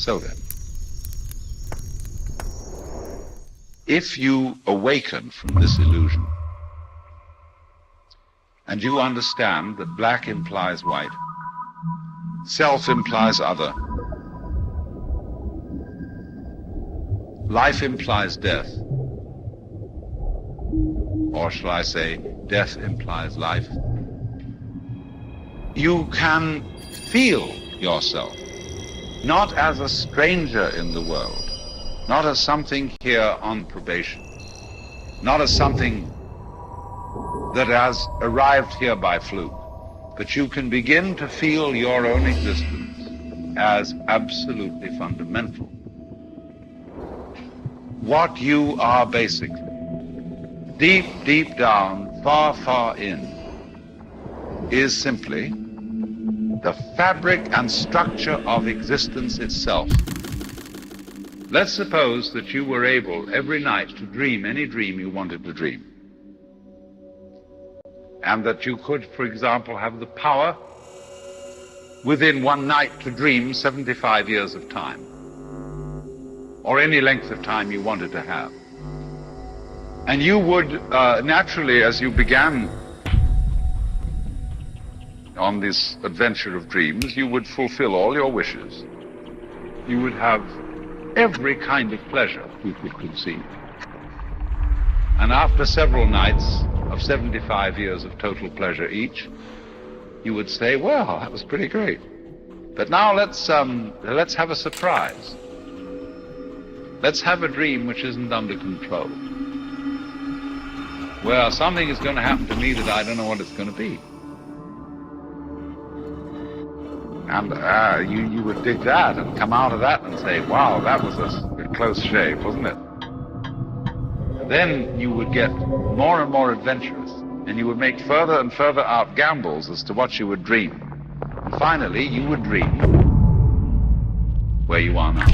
So then, if you awaken from this illusion and you understand that black implies white, self implies other, life implies death, or shall I say, death implies life, you can feel yourself not as a stranger in the world, not as something here on probation, not as something that has arrived here by fluke, but you can begin to feel your own existence as absolutely fundamental. What you are basically, deep, deep down, far, far in, is simply the fabric and structure of existence itself. Let's suppose that you were able every night to dream any dream you wanted to dream. And that you could, for example, have the power within one night to dream 75 years of time, or any length of time you wanted to have. And you would naturally, as you began on this adventure of dreams, you would fulfill all your wishes. You would have every kind of pleasure you could conceive. And after several nights of 75 years of total pleasure each, you would say, well, that was pretty great. But now let's have a surprise. Let's have a dream which isn't under control. Well, something is going to happen to me that I don't know what it's going to be. And you would dig that and come out of that and say, wow, that was a close shave, wasn't it? Then you would get more and more adventurous, and you would make further and further out gambles as to what you would dream. And finally, you would dream where you are now.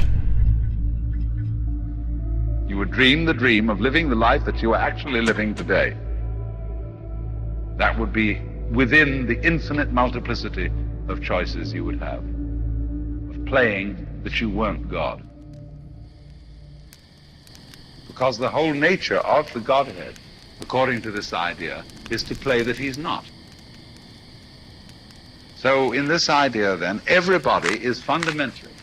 You would dream the dream of living the life that you are actually living today. That would be within the infinite multiplicity of choices you would have, of playing that you weren't God. Because the whole nature of the Godhead, according to this idea, is to play that he's not. So in this idea then, everybody is fundamentally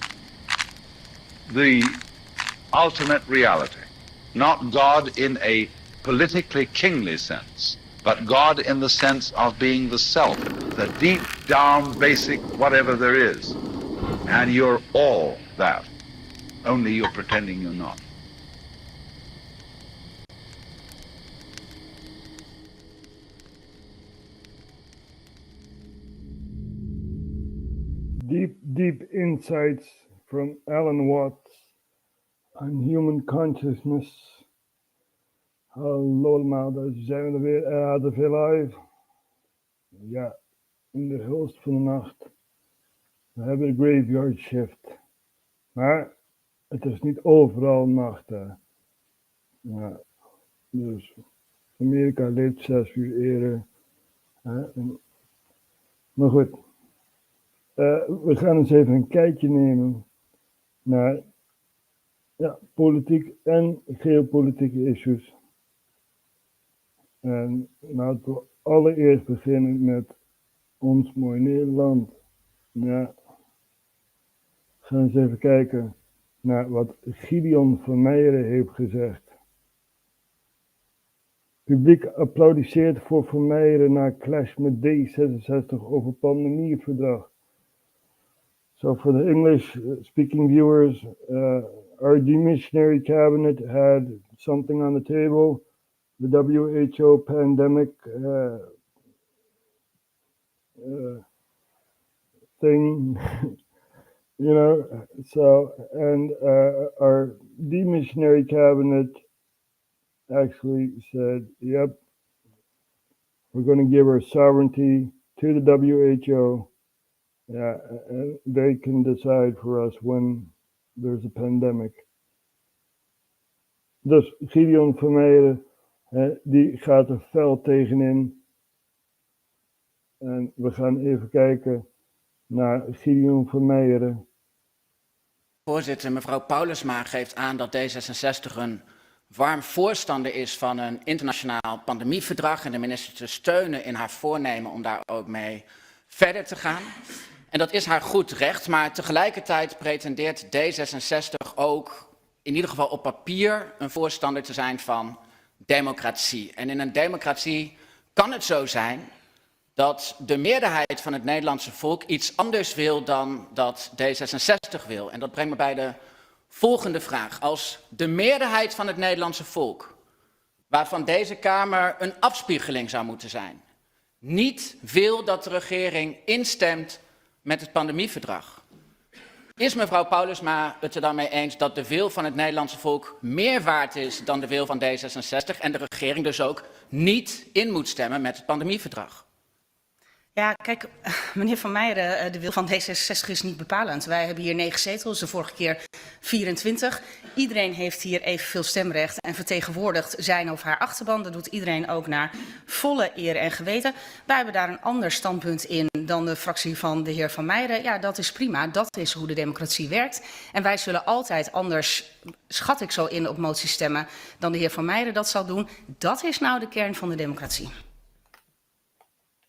the ultimate reality, not God in a politically kingly sense, but God in the sense of being the self, the deep down basic whatever there is. And you're all that, only you're pretending you're not. Deep insights from Alan Watts on human consciousness. Hallo allemaal, daar zijn we er weer, RHTVLive. Ja, in de hulst van de nacht. We hebben de graveyard shift. Maar het is niet overal nacht. Ja, dus Amerika leeft 6 uur eerder. Maar goed. We gaan eens even een kijkje nemen naar politiek en geopolitieke issues. En laten we allereerst beginnen met ons mooi Nederland. Ja, we gaan eens even kijken naar wat Gideon van Meijeren heeft gezegd. Publiek applaudisseert voor Van Meijeren na clash met D66 over pandemieverdrag. So for the English-speaking viewers, our demissionary cabinet had something on the table, the WHO pandemic thing, and our demissionary cabinet actually said, yep, we're going to give our sovereignty to the WHO. Yeah, and they can decide for us when there's a pandemic. Dus Gideon van Meijeren, die gaat er fel tegenin. En we gaan even kijken naar Gideon van Meijeren. Voorzitter, mevrouw Paulusma geeft aan dat D66 een warm voorstander is van een internationaal pandemieverdrag en de minister te steunen in haar voornemen om daar ook mee verder te gaan. En dat is haar goed recht, maar tegelijkertijd pretendeert D66 ook in ieder geval op papier een voorstander te zijn van democratie. En in een democratie kan het zo zijn dat de meerderheid van het Nederlandse volk iets anders wil dan dat D66 wil. En dat brengt me bij de volgende vraag. Als de meerderheid van het Nederlandse volk, waarvan deze Kamer een afspiegeling zou moeten zijn, niet wil dat de regering instemt met het pandemieverdrag, is mevrouw Paulusma het er dan mee eens dat de wil van het Nederlandse volk meer waard is dan de wil van D66 en de regering dus ook niet in moet stemmen met het pandemieverdrag? Ja, kijk, meneer Van Meijeren, de wil van D66 is niet bepalend. Wij hebben hier 9 zetels, de vorige keer 24. Iedereen heeft hier evenveel stemrecht en vertegenwoordigt zijn of haar achterban. Dat doet iedereen ook naar volle eer en geweten. Wij hebben daar een ander standpunt in dan de fractie van de heer Van Meijeren. Ja, dat is prima. Dat is hoe de democratie werkt. En wij zullen altijd anders, schat ik zo in, op moties stemmen dan de heer Van Meijeren dat zal doen. Dat is nou de kern van de democratie.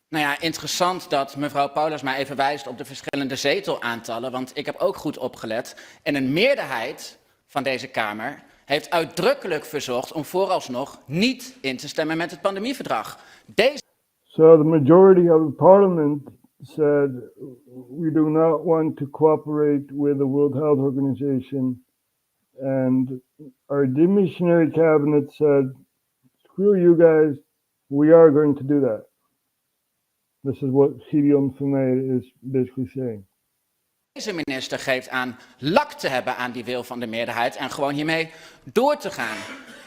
Nou ja, interessant dat mevrouw Paulusma even wijst op de verschillende zetelaantallen, want ik heb ook goed opgelet. En een meerderheid van deze Kamer heeft uitdrukkelijk verzocht om vooralsnog niet in te stemmen met het pandemieverdrag. So the majority of the parliament said we do not want to cooperate with the World Health Organization, and our demissionary cabinet said, screw you guys, we are going to do that. This is what Gideon Vermeer is basically saying. Deze minister geeft aan lak te hebben aan die wil van de meerderheid en gewoon hiermee door te gaan.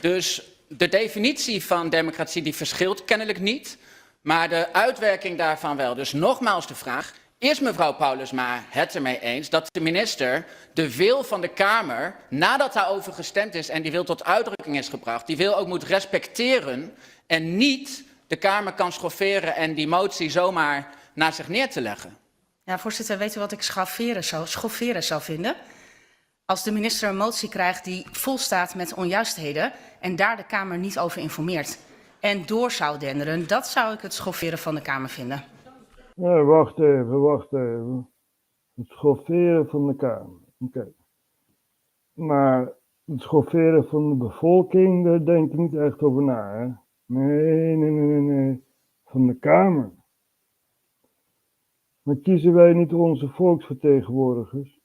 Dus de definitie van democratie die verschilt kennelijk niet, maar de uitwerking daarvan wel. Dus nogmaals de vraag, is mevrouw Paulusma het ermee eens dat de minister de wil van de Kamer, nadat daarover gestemd is en die wil tot uitdrukking is gebracht, die wil ook moet respecteren en niet de Kamer kan schofferen en die motie zomaar naar zich neer te leggen? Ja, voorzitter, weet u wat ik schofferen zou vinden? Als de minister een motie krijgt die vol staat met onjuistheden en daar de Kamer niet over informeert en door zou denderen, dat zou ik het schofferen van de Kamer vinden. Ja, wacht even. Het schofferen van de Kamer. Oké. Maar het schofferen van de bevolking, daar denk ik niet echt over na, hè? Nee. Van de Kamer. Maar kiezen wij niet onze volksvertegenwoordigers?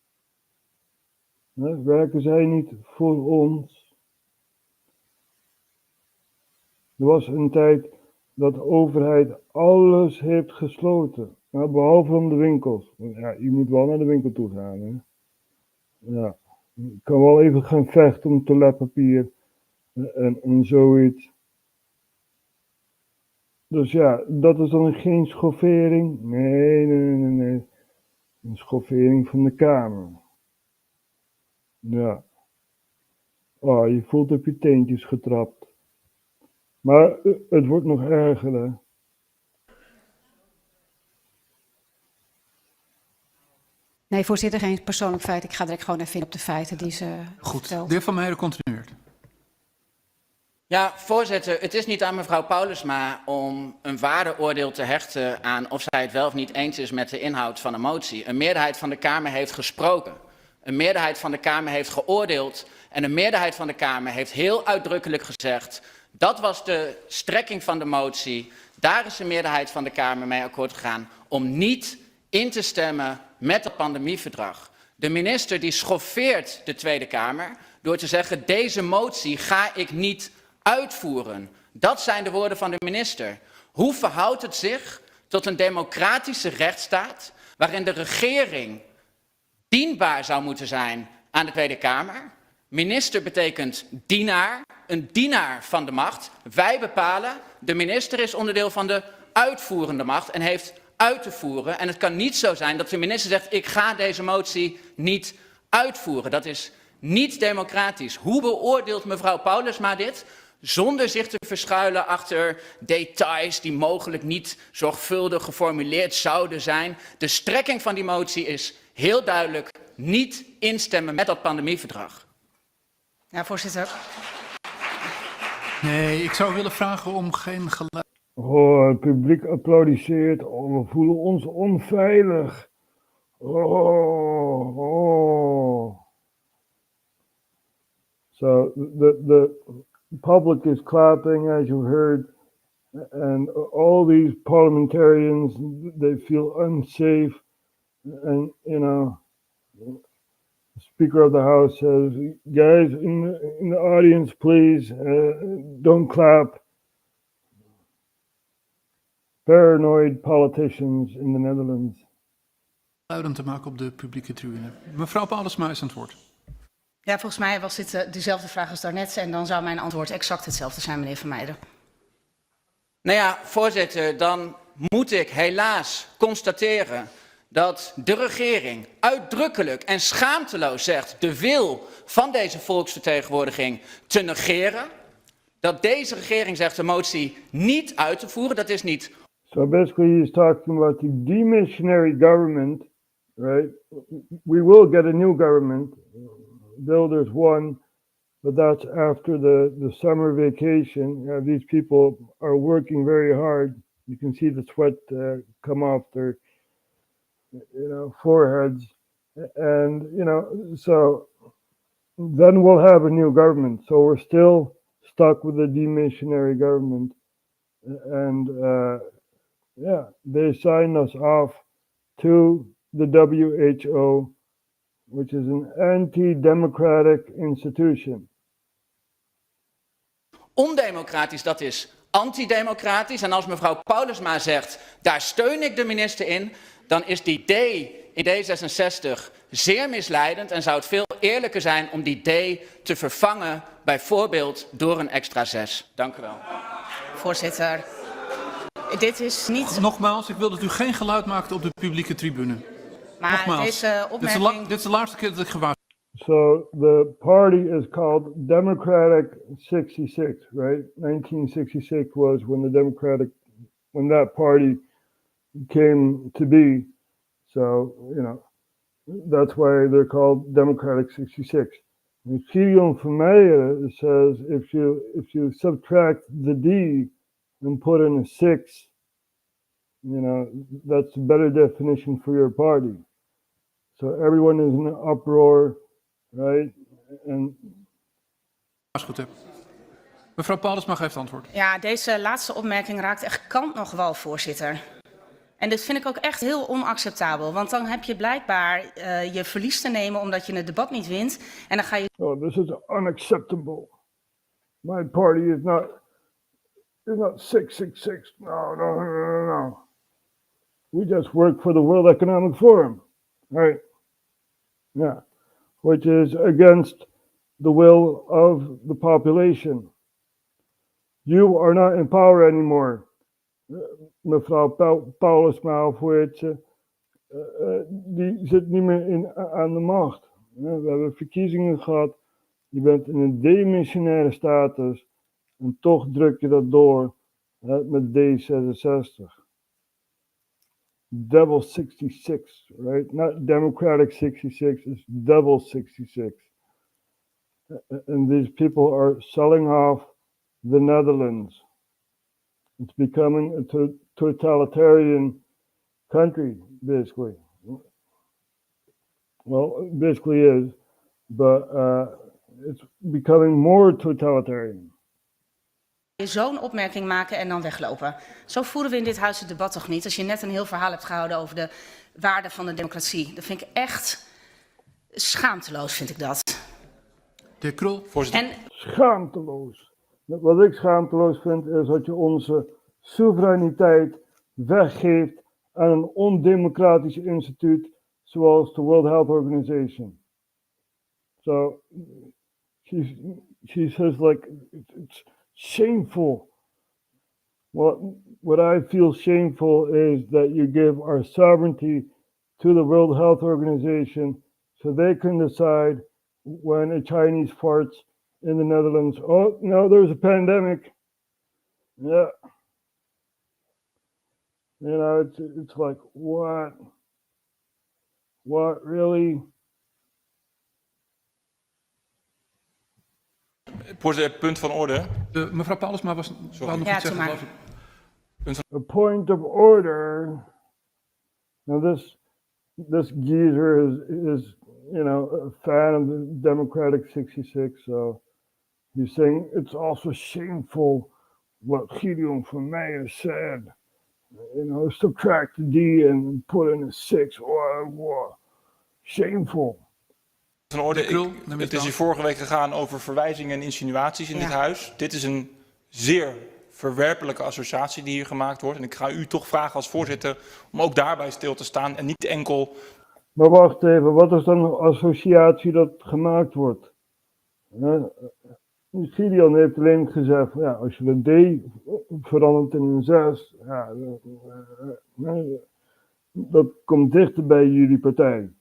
Werken zij niet voor ons? Er was een tijd dat de overheid alles heeft gesloten. Nou, behalve om de winkels. Ja, je moet wel naar de winkel toe gaan. Hè? Ja, je kan wel even gaan vechten om toiletpapier en zoiets. Dus ja, dat is dan geen schoffering? Nee. Een schoffering van de Kamer. Ja. Oh, je voelt op je teentjes getrapt. Maar het wordt nog erger, hè. Nee, voorzitter, geen persoonlijk feit. Ik ga direct gewoon even in op de feiten die ze Goed, vertelt. de heer Van Meijeren continueert. Ja, voorzitter, het is niet aan mevrouw Paulusma om een waardeoordeel te hechten aan of zij het wel of niet eens is met de inhoud van een motie. Een meerderheid van de Kamer heeft gesproken. Een meerderheid van de Kamer heeft geoordeeld. En een meerderheid van de Kamer heeft heel uitdrukkelijk gezegd, dat was de strekking van de motie. Daar is de meerderheid van de Kamer mee akkoord gegaan om niet in te stemmen met het pandemieverdrag. De minister die schoffeert de Tweede Kamer door te zeggen, deze motie ga ik niet uitvoeren. Dat zijn de woorden van de minister. Hoe verhoudt het zich tot een democratische rechtsstaat waarin de regering dienbaar zou moeten zijn aan de Tweede Kamer? Minister betekent dienaar, een dienaar van de macht. Wij bepalen, de minister is onderdeel van de uitvoerende macht en heeft uit te voeren. En het kan niet zo zijn dat de minister zegt, ik ga deze motie niet uitvoeren. Dat is niet democratisch. Hoe beoordeelt mevrouw Paulusma dit? Zonder zich te verschuilen achter details die mogelijk niet zorgvuldig geformuleerd zouden zijn. De strekking van die motie is heel duidelijk niet instemmen met dat pandemieverdrag. Ja, voorzitter. Nee, ik zou willen vragen om geen geluid. Oh, het publiek applaudisseert. Oh, we voelen ons onveilig. Oh. So the public is clapping, as you heard, and all these parliamentarians, they feel unsafe. And, you know, the Speaker of the House says, guys in the audience, please, don't clap. Paranoid politicians in the Netherlands. Geluiden te maken op de publieke tribune. Mevrouw Paulusma is aan het woord. Ja, volgens mij was dit dezelfde vraag als daarnet en dan zou mijn antwoord exact hetzelfde zijn, meneer Van Meijeren. Nou ja, voorzitter, dan moet ik helaas constateren dat de regering uitdrukkelijk en schaamteloos zegt de wil van deze volksvertegenwoordiging te negeren. Dat deze regering zegt de motie niet uit te voeren, dat is niet. So basically he's talking about the demissionary government, right? We will get a new government. Though there's one, but that's after the summer vacation. These people are working very hard. You can see the sweat come off their, foreheads, and so then we'll have a new government. So we're still stuck with the demissionary government, and they signed us off to the WHO, which is an anti-democratic institution. Ondemocratisch, dat is antidemocratisch. En als mevrouw Paulusma zegt, daar steun ik de minister in, dan is die D in D66 zeer misleidend en zou het veel eerlijker zijn om die D te vervangen, bijvoorbeeld door een extra 6. Dank u wel. Voorzitter, dit is niet... Nogmaals, ik wil dat u geen geluid maakt op de publieke tribune. Maar Nogmaals, deze opmerking... dit is de laatste keer dat ik gewaarschuwd. So the party is called Democratic 66, right? 1966 was when that party came to be. So, that's why they're called Democratic 66. And Gideon van Meijeren says if you subtract the D and put in a 6, that's a better definition for your party. So everyone is in an uproar, right? And Mevrouw Paulusma geeft antwoord. Ja, deze laatste opmerking raakt echt kant nog wel, voorzitter. En dit vind ik ook echt heel onacceptabel. Want dan heb je blijkbaar je verlies te nemen omdat je het debat niet wint. En dan ga je... Oh, this is unacceptable. My party is not 666. No. We just work for the World Economic Forum, right? Yeah, which is against the will of the population. You are not in power anymore. Mevrouw Paulusma, of hoe heet ze, die zit niet meer aan de macht. We hebben verkiezingen gehad. Je bent in een demissionaire status en toch druk je dat door met D66. Devil 66, right? Not Democratic 66, it's Devil 66. And these people are selling off the Netherlands. It's becoming a totalitarian country, basically. Well, it basically is, but it's becoming more totalitarian. Zo'n opmerking maken en dan weglopen. Zo voeren we in dit huis het debat toch niet? Als je net een heel verhaal hebt gehouden over de waarde van de democratie. Dat vind ik echt schaamteloos, vind ik dat. De heer Krul, voorzitter. Schaamteloos. Wat ik schaamteloos vind is dat je onze soevereiniteit weggeeft aan een ondemocratisch instituut zoals de World Health Organization. So she says like it's shameful. What I feel shameful is that you give our sovereignty to the World Health Organization so they can decide when a Chinese farts in the Netherlands. Oh, no, there's a pandemic. Yeah. It's like, what? What, really? Voorzitter, punt van orde. Mevrouw Paulusma wou nog Ja, iets zeggen, maar. geloof ik. A point of order. Now this geezer is a fan of the Democratic 66, so he's saying it's also shameful what Gideon van Meijer said. Subtract the D and put in a 6. Wow. Shameful. Van orde, het is hier vorige week gegaan over verwijzingen en insinuaties in dit huis. Dit is een zeer verwerpelijke associatie die hier gemaakt wordt. En ik ga u toch vragen als voorzitter om ook daarbij stil te staan en niet enkel... Maar wacht even, wat is dan een associatie dat gemaakt wordt? Gideon heeft alleen gezegd, als je een D verandert in een 6, dat komt dichter bij jullie partij.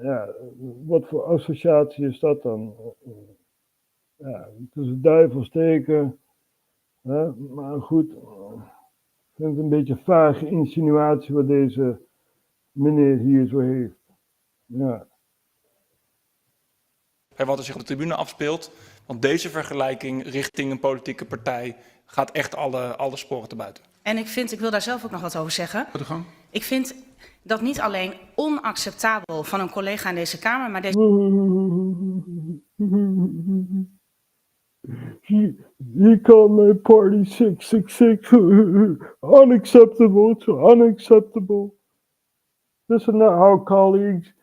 Ja, wat voor associatie is dat dan? Het is een duivelsteken. Maar goed, ik vind het een beetje een vage insinuatie wat deze meneer hier zo heeft. Ja. Wat er zich op de tribune afspeelt, want deze vergelijking richting een politieke partij gaat echt alle sporen te buiten. En ik wil daar zelf ook nog wat over zeggen. Voor de gang. Ik vind dat niet alleen onacceptabel van een collega in deze Kamer, maar deze... He called my party 666. Unacceptable, it's unacceptable. This is not how colleagues,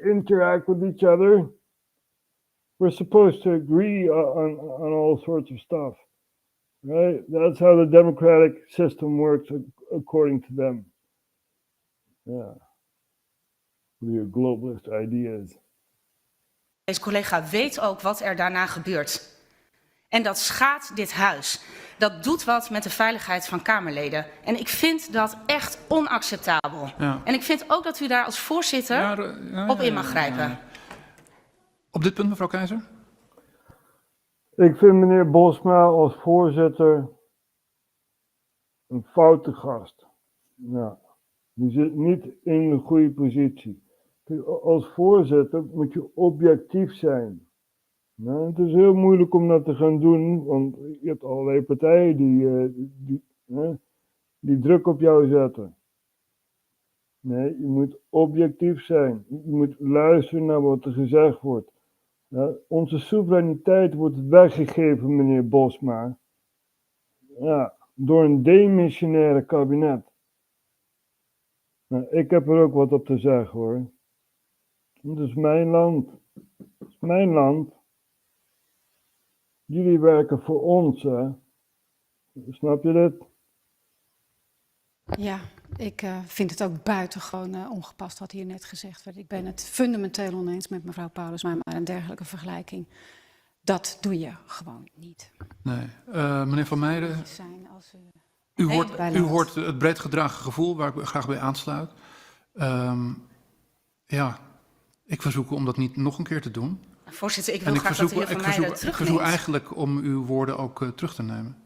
interact with each other. We're supposed to agree on all sorts of stuff, right? That's how the democratic system works, according to them. Yeah. Your globalist ideas. Deze collega weet ook wat er daarna gebeurt. En dat schaadt dit huis. Dat doet wat met de veiligheid van Kamerleden. En ik vind dat echt onacceptabel. Ja. En ik vind ook dat u daar als voorzitter op in mag grijpen. Op dit punt, mevrouw Keizer? Ik vind meneer Bosma als voorzitter een foute gast. Ja. Die zit niet in de goede positie. Als voorzitter moet je objectief zijn. Het is heel moeilijk om dat te gaan doen, want je hebt allerlei partijen die druk op jou zetten. Nee, je moet objectief zijn. Je moet luisteren naar wat er gezegd wordt. Onze soevereiniteit wordt weggegeven, meneer Bosma. Door een demissionaire kabinet. Ik heb er ook wat op te zeggen, hoor. Het is mijn land. Het is mijn land. Jullie werken voor ons, hè. Snap je dit? Ja, ik vind het ook buitengewoon ongepast wat hier net gezegd werd. Ik ben het fundamenteel oneens met mevrouw Paulusma, maar een dergelijke vergelijking, dat doe je gewoon niet. Nee. Meneer Van Meijeren, u hoort het breed gedragen gevoel waar ik graag bij aansluit. Ik verzoek u om dat niet nog een keer te doen. Voorzitter, ik wil graag dat de heer Van Meijeren terugneemt. Ik verzoek eigenlijk om uw woorden ook terug te nemen.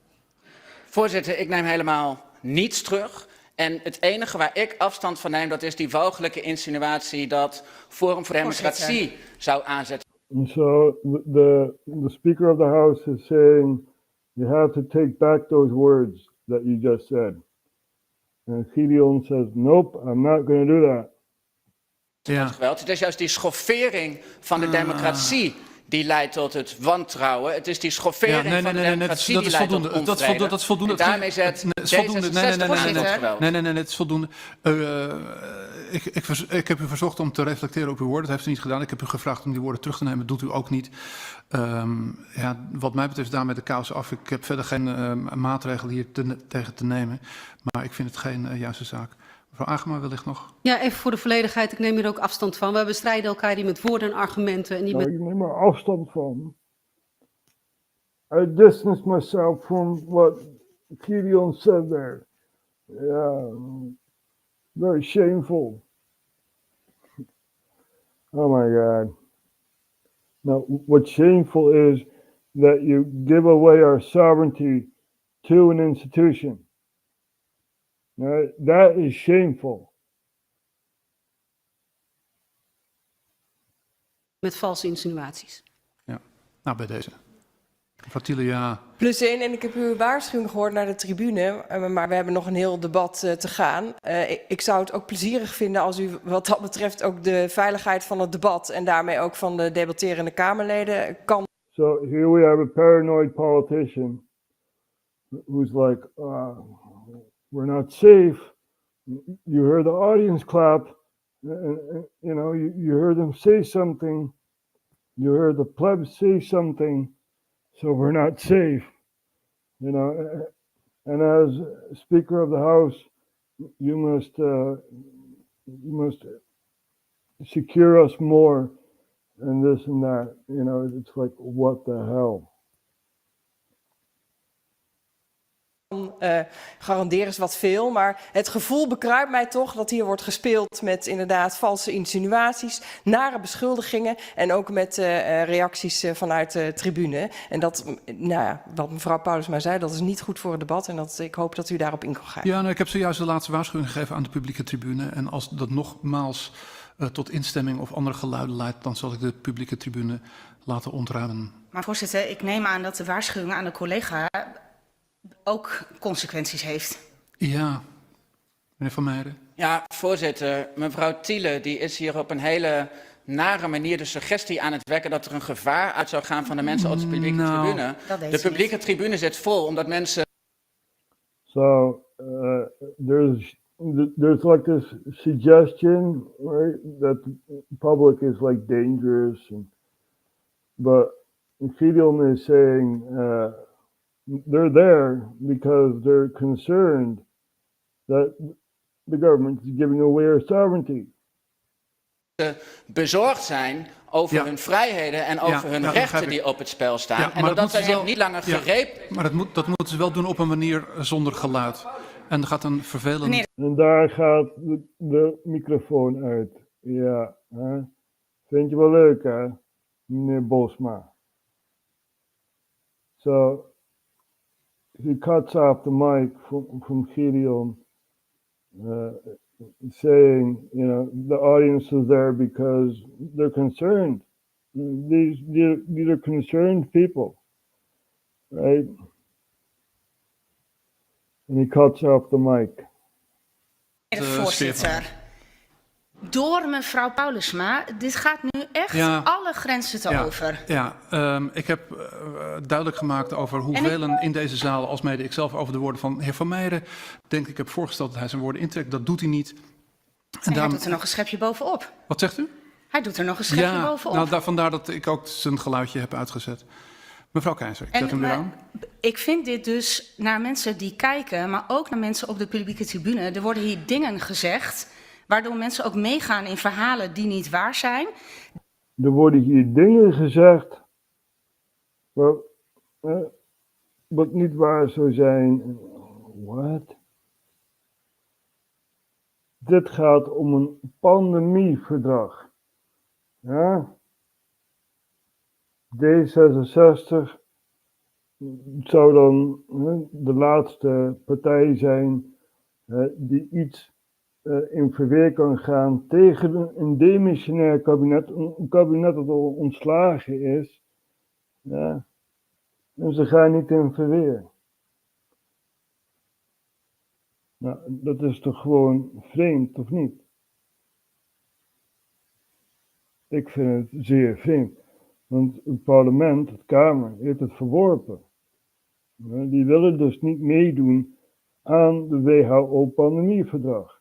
Voorzitter, ik neem helemaal niets terug. En het enige waar ik afstand van neem, dat is die walgelijke insinuatie dat Forum voor Democratie zou aanzetten. So the Speaker of the House is saying you have to take back those words that you just said. And Gideon says, nope, I'm not going to do that. Ja. Het is juist die schoffering van de democratie die leidt tot het wantrouwen. Het is die schoffering van de democratie die leidt tot onvrede. Dat is voldoende. En daarmee zet D66 Nee, het is voldoende. Ik heb u verzocht om te reflecteren op uw woorden. Dat heeft u niet gedaan. Ik heb u gevraagd om die woorden terug te nemen. Dat doet u ook niet. Wat mij betreft daarmee de kous af. Ik heb verder geen maatregelen hier tegen te nemen. Maar ik vind het geen juiste zaak. Mevrouw Agema wellicht nog. Ja, even voor de volledigheid. Ik neem hier ook afstand van. We bestrijden elkaar hier met woorden en argumenten. En niet met... Ik neem er afstand van. I distance myself from what Gideon said there. Yeah, very shameful. Oh my God. Now, what's shameful is that you give away our sovereignty to an institution. That is shameful. Met valse insinuaties. Nou, bij deze. Mevrouw Thiele, ja. Plus 1, en ik heb uw waarschuwing gehoord naar de tribune, maar we hebben nog een heel debat te gaan. Ik zou het ook plezierig vinden als u wat dat betreft ook de veiligheid van het debat en daarmee ook van de debatterende Kamerleden kan. So here we have a paranoid politician who's like, we're not safe. You heard the audience clap, you know, you heard them say something. You heard the plebs say something, so we're not safe. You know, and as Speaker of the House, you must secure us more, and this and that. You know, it's like, what the hell? Garanderen is wat veel, maar het gevoel bekruipt mij toch dat hier wordt gespeeld met inderdaad valse insinuaties, nare beschuldigingen en ook met reacties vanuit de tribune. En dat, nou ja, wat mevrouw Paulusma zei, dat is niet goed voor het debat en ik hoop dat u daarop in kan gaan. Ja, nou, ik heb zojuist de laatste waarschuwing gegeven aan de publieke tribune. En als dat nogmaals tot instemming of andere geluiden leidt, dan zal ik de publieke tribune laten ontruimen. Maar voorzitter, ik neem aan dat de waarschuwing aan de collega ook consequenties heeft. Ja, meneer Van Meijeren. Ja, voorzitter. Mevrouw Thiele die is hier op een hele nare manier de suggestie aan het wekken dat er een gevaar uit zou gaan van de mensen op de publieke tribune. De publieke tribune zit vol omdat mensen... So there's like this suggestion, right, that the public is like dangerous, but Gideon is saying they're there because they're concerned that the government is giving away our sovereignty. Bezorgd zijn over hun vrijheden en over hun rechten die op het spel staan. Ja, en omdat zij zich niet langer gereed... Maar dat moeten ze wel doen op een manier zonder geluid. En er gaat een vervelend... Nee. En daar gaat de microfoon uit. Ja, hè? Vind je wel leuk, hè, meneer Bosma? So he cuts off the mic from Gideon, saying, you know, the audience is there because they're concerned. These are concerned people, right? And he cuts off the mic. Voorzitter, door mevrouw Paulusma, dit gaat nu echt alle grenzen te over. Ja, ik heb duidelijk gemaakt over hoeveel in deze zaal, als mede ikzelf, over de woorden van heer Van Meijeren, denk ik heb voorgesteld dat hij zijn woorden intrekt. Dat doet hij niet. En hij doet er nog een schepje bovenop. Wat zegt u? Hij doet er nog een schepje bovenop. Nou, vandaar dat ik ook zijn geluidje heb uitgezet. Mevrouw Keizer, ik zet hem weer aan. Ik vind dit dus naar mensen die kijken, maar ook naar mensen op de publieke tribune. Er worden hier dingen gezegd, waardoor mensen ook meegaan in verhalen die niet waar zijn. Er worden hier dingen gezegd, wat niet waar zou zijn. What? Dit gaat om een pandemieverdrag. Ja? D66 zou dan de laatste partij zijn die iets in verweer kan gaan tegen een demissionair kabinet, een kabinet dat al ontslagen is. Ja. En ze gaan niet in verweer. Nou, dat is toch gewoon vreemd, of niet? Ik vind het zeer vreemd. Want het parlement, de Kamer, heeft het verworpen. Die willen dus niet meedoen aan de WHO-pandemieverdrag.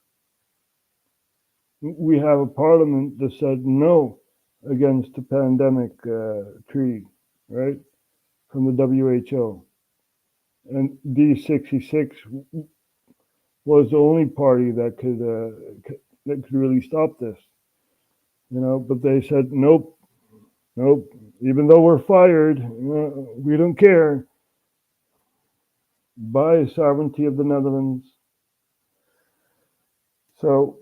We have a parliament that said no against the pandemic treaty, right? From the WHO. And D66 was the only party that could really stop this. You know, but they said nope. Even though we're fired, we don't care. By sovereignty of the Netherlands. So,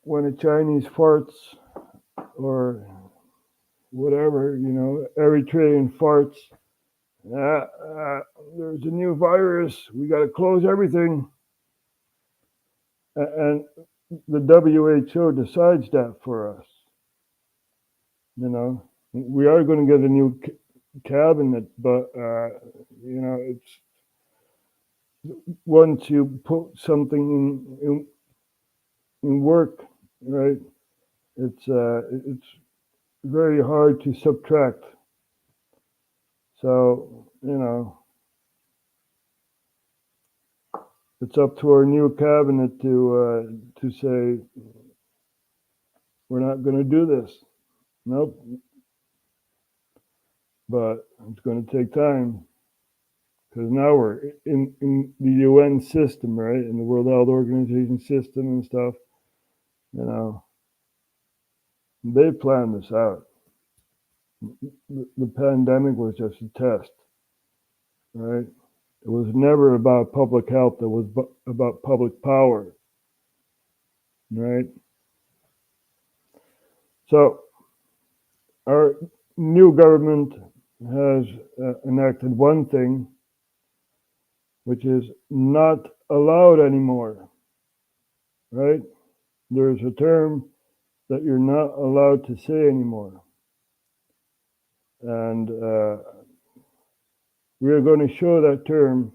when a Chinese farts, or whatever, you know, Eritrean farts, there's a new virus, we got to close everything. And the WHO decides that for us. You know, we are going to get a new cabinet, but it's once you put something in work, right? It's very hard to subtract. So it's up to our new cabinet to say we're not going to do this. Nope. But it's going to take time because now we're in the UN system, right? In the World Health Organization system and stuff. They planned this out. The pandemic was just a test, right? It was never about public health. It was about public power, right? So our new government has enacted one thing, which is not allowed anymore, right? There's a term that you're not allowed to say anymore. And we're going to show that term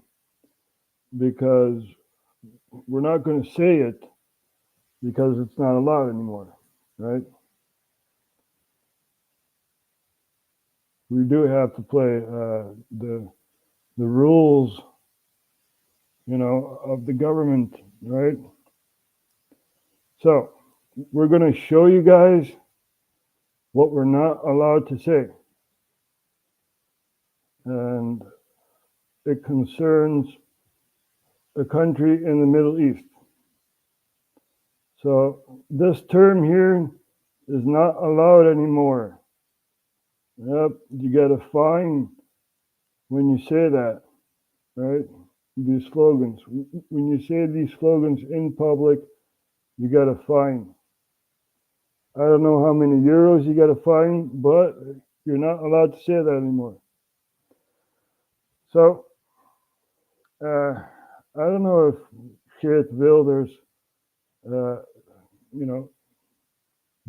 because we're not going to say it because it's not allowed anymore, right? We do have to play the rules, of the government, right? So we're going to show you guys what we're not allowed to say. And it concerns a country in the Middle East. So this term here is not allowed anymore. Yep, you get a fine when you say that, right? These slogans. When you say these slogans in public, you get a fine. I don't know how many euros you get a fine, but you're not allowed to say that anymore. So, I don't know if Geert Wilders,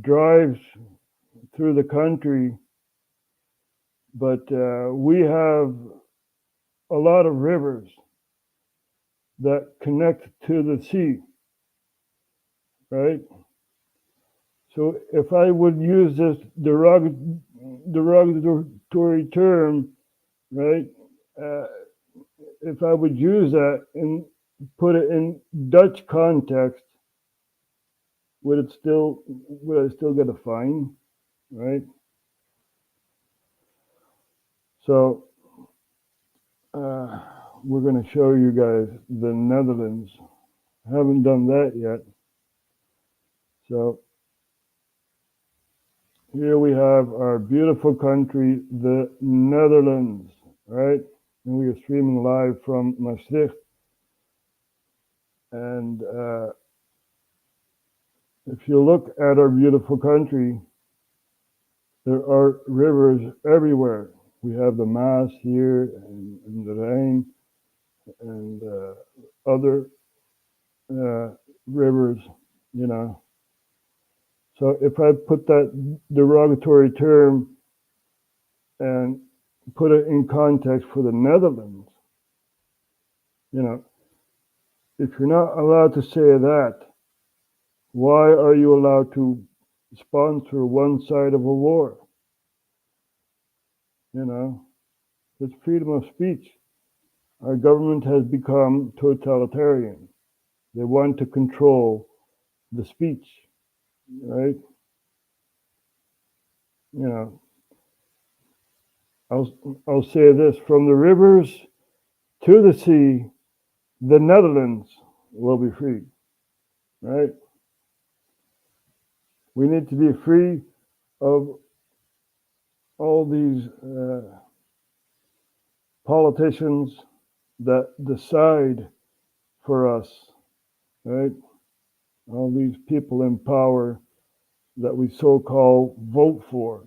drives through the country, but we have a lot of rivers that connect to the sea, right? So if I would use this derogatory term, right? If I would use that and put it in Dutch context, would I still get a fine, right? So we're going to show you guys the Netherlands. Haven't done that yet. So here we have our beautiful country, the Netherlands, right? And we are streaming live from Maastricht. And if you look at our beautiful country, there are rivers everywhere. We have the Maas here and the Rhine and other rivers, So if I put that derogatory term and put it in context for the Netherlands, if you're not allowed to say that, why are you allowed to sponsor one side of a war? It's freedom of speech. Our government has become totalitarian. They want to control the speech, right? I'll say this, from the rivers to the sea, the Netherlands will be free, right? We need to be free of all these politicians that decide for us, right? All these people in power that we so-called vote for,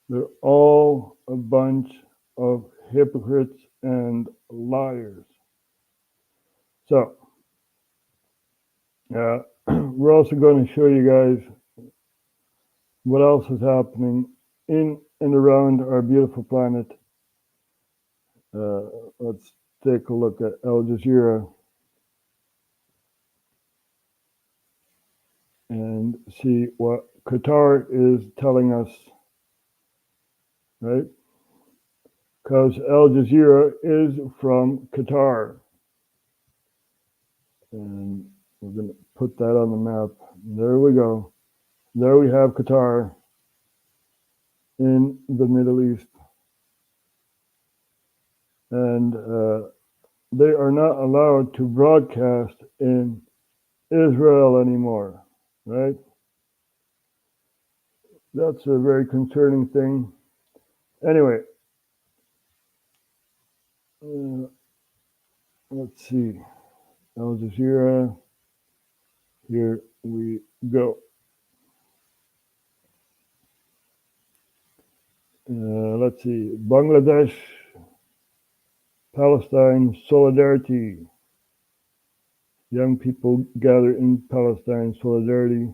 They're all a bunch of hypocrites and liars. So, we're also going to show you guys what else is happening in and around our beautiful planet. Let's take a look at Al Jazeera and see what Qatar is telling us, right? Because Al Jazeera is from Qatar. And we're going to put that on the map. There we go. There we have Qatar in the Middle East. And they are not allowed to broadcast in Israel anymore, right? That's a very concerning thing. Anyway, let's see. Al Jazeera, here we go. Let's see, Bangladesh, Palestine solidarity. Young people gather in Palestine solidarity.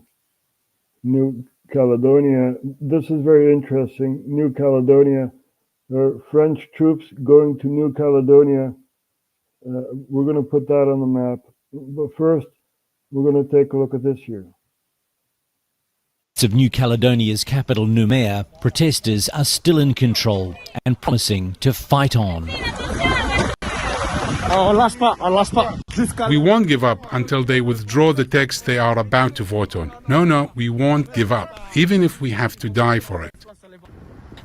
New Caledonia, this is very interesting. New Caledonia, French troops going to New Caledonia. We're going to put that on the map. But first, we're going to take a look at this here. Of New Caledonia's capital, Noumea, protesters are still in control and promising to fight on. We won't give up until they withdraw the text they are about to vote on. No, we won't give up, even if we have to die for it.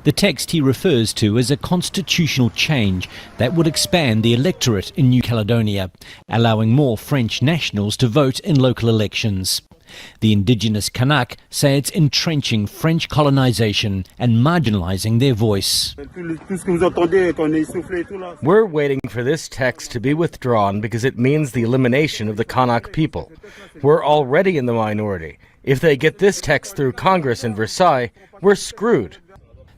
The text he refers to as a constitutional change that would expand the electorate in New Caledonia, allowing more French nationals to vote in local elections. The indigenous Kanak say it's entrenching French colonization and marginalizing their voice. We're waiting for this text to be withdrawn because it means the elimination of the Kanak people. We're already in the minority. If they get this text through Congress in Versailles, we're screwed.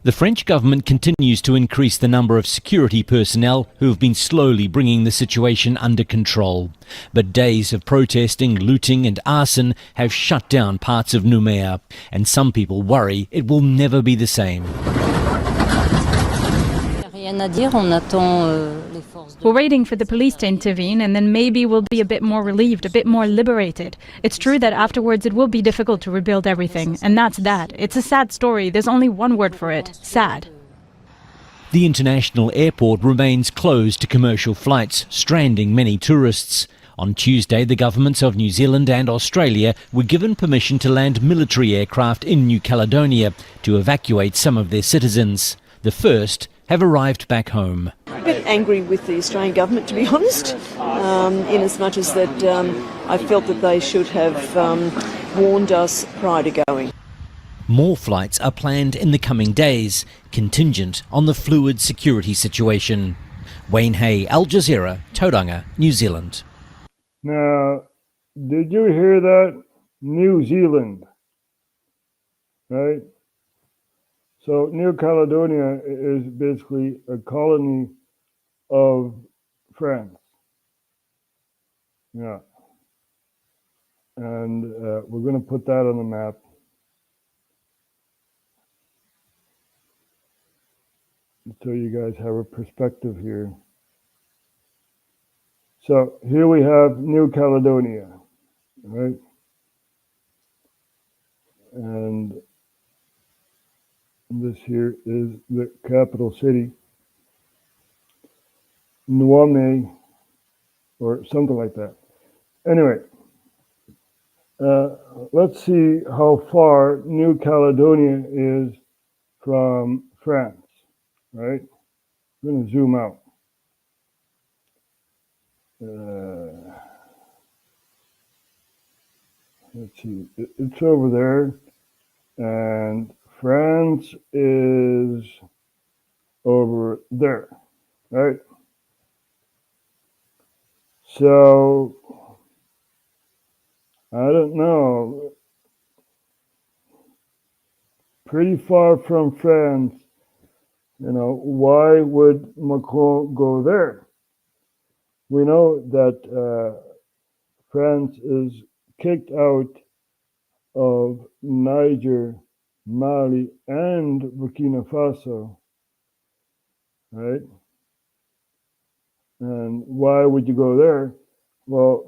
The French government continues to increase the number of security personnel who have been slowly bringing the situation under control. But days of protesting, looting and arson have shut down parts of Noumea, and some people worry it will never be the same. We're waiting for the police to intervene, and then maybe we'll be a bit more relieved, a bit more liberated. It's true that afterwards it will be difficult to rebuild everything, and that's that. It's a sad story. There's only one word for it: sad. The international airport remains closed to commercial flights, stranding many tourists. On Tuesday, the governments of New Zealand and Australia were given permission to land military aircraft in New Caledonia to evacuate some of their citizens. The first have arrived back home. A bit angry with the Australian government, to be honest, in as much as that I felt that they should have warned us prior to going. More flights are planned in the coming days, contingent on the fluid security situation. Wayne Hay, Al Jazeera, Tauranga, New Zealand. Now, did you hear that? New Zealand, right? So New Caledonia is basically a colony of France. Yeah. And we're going to put that on the map. So you guys have a perspective here. So here we have New Caledonia, right? And this here is the capital city, Niamey, or something like that. Anyway, let's see how far New Caledonia is from France, right? I'm going to zoom out. Let's see, it's over there, and France is over there, right? So, I don't know, pretty far from France, you know, why would Macron go there? We know that France is kicked out of Niger Mali, and Burkina Faso, right? And why would you go there? Well,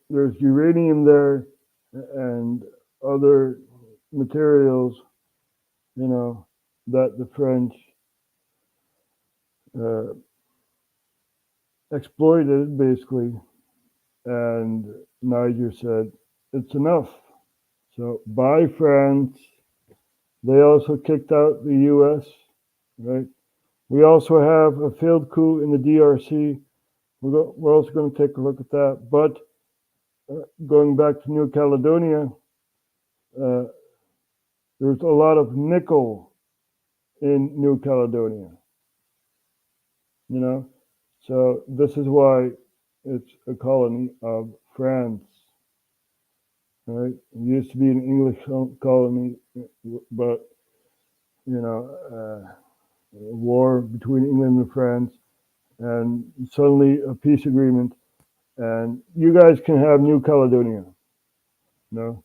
there's uranium there and other materials, you know, that the French exploited, basically. And Niger said, it's enough. So by France, they also kicked out the US, right? We also have a failed coup in the DRC. We're also going to take a look at that. But going back to New Caledonia, there's a lot of nickel in New Caledonia, you know? So this is why it's a colony of France, right? It used to be an English colony, but, you know, a war between England and France, and suddenly a peace agreement, and you guys can have New Caledonia, no?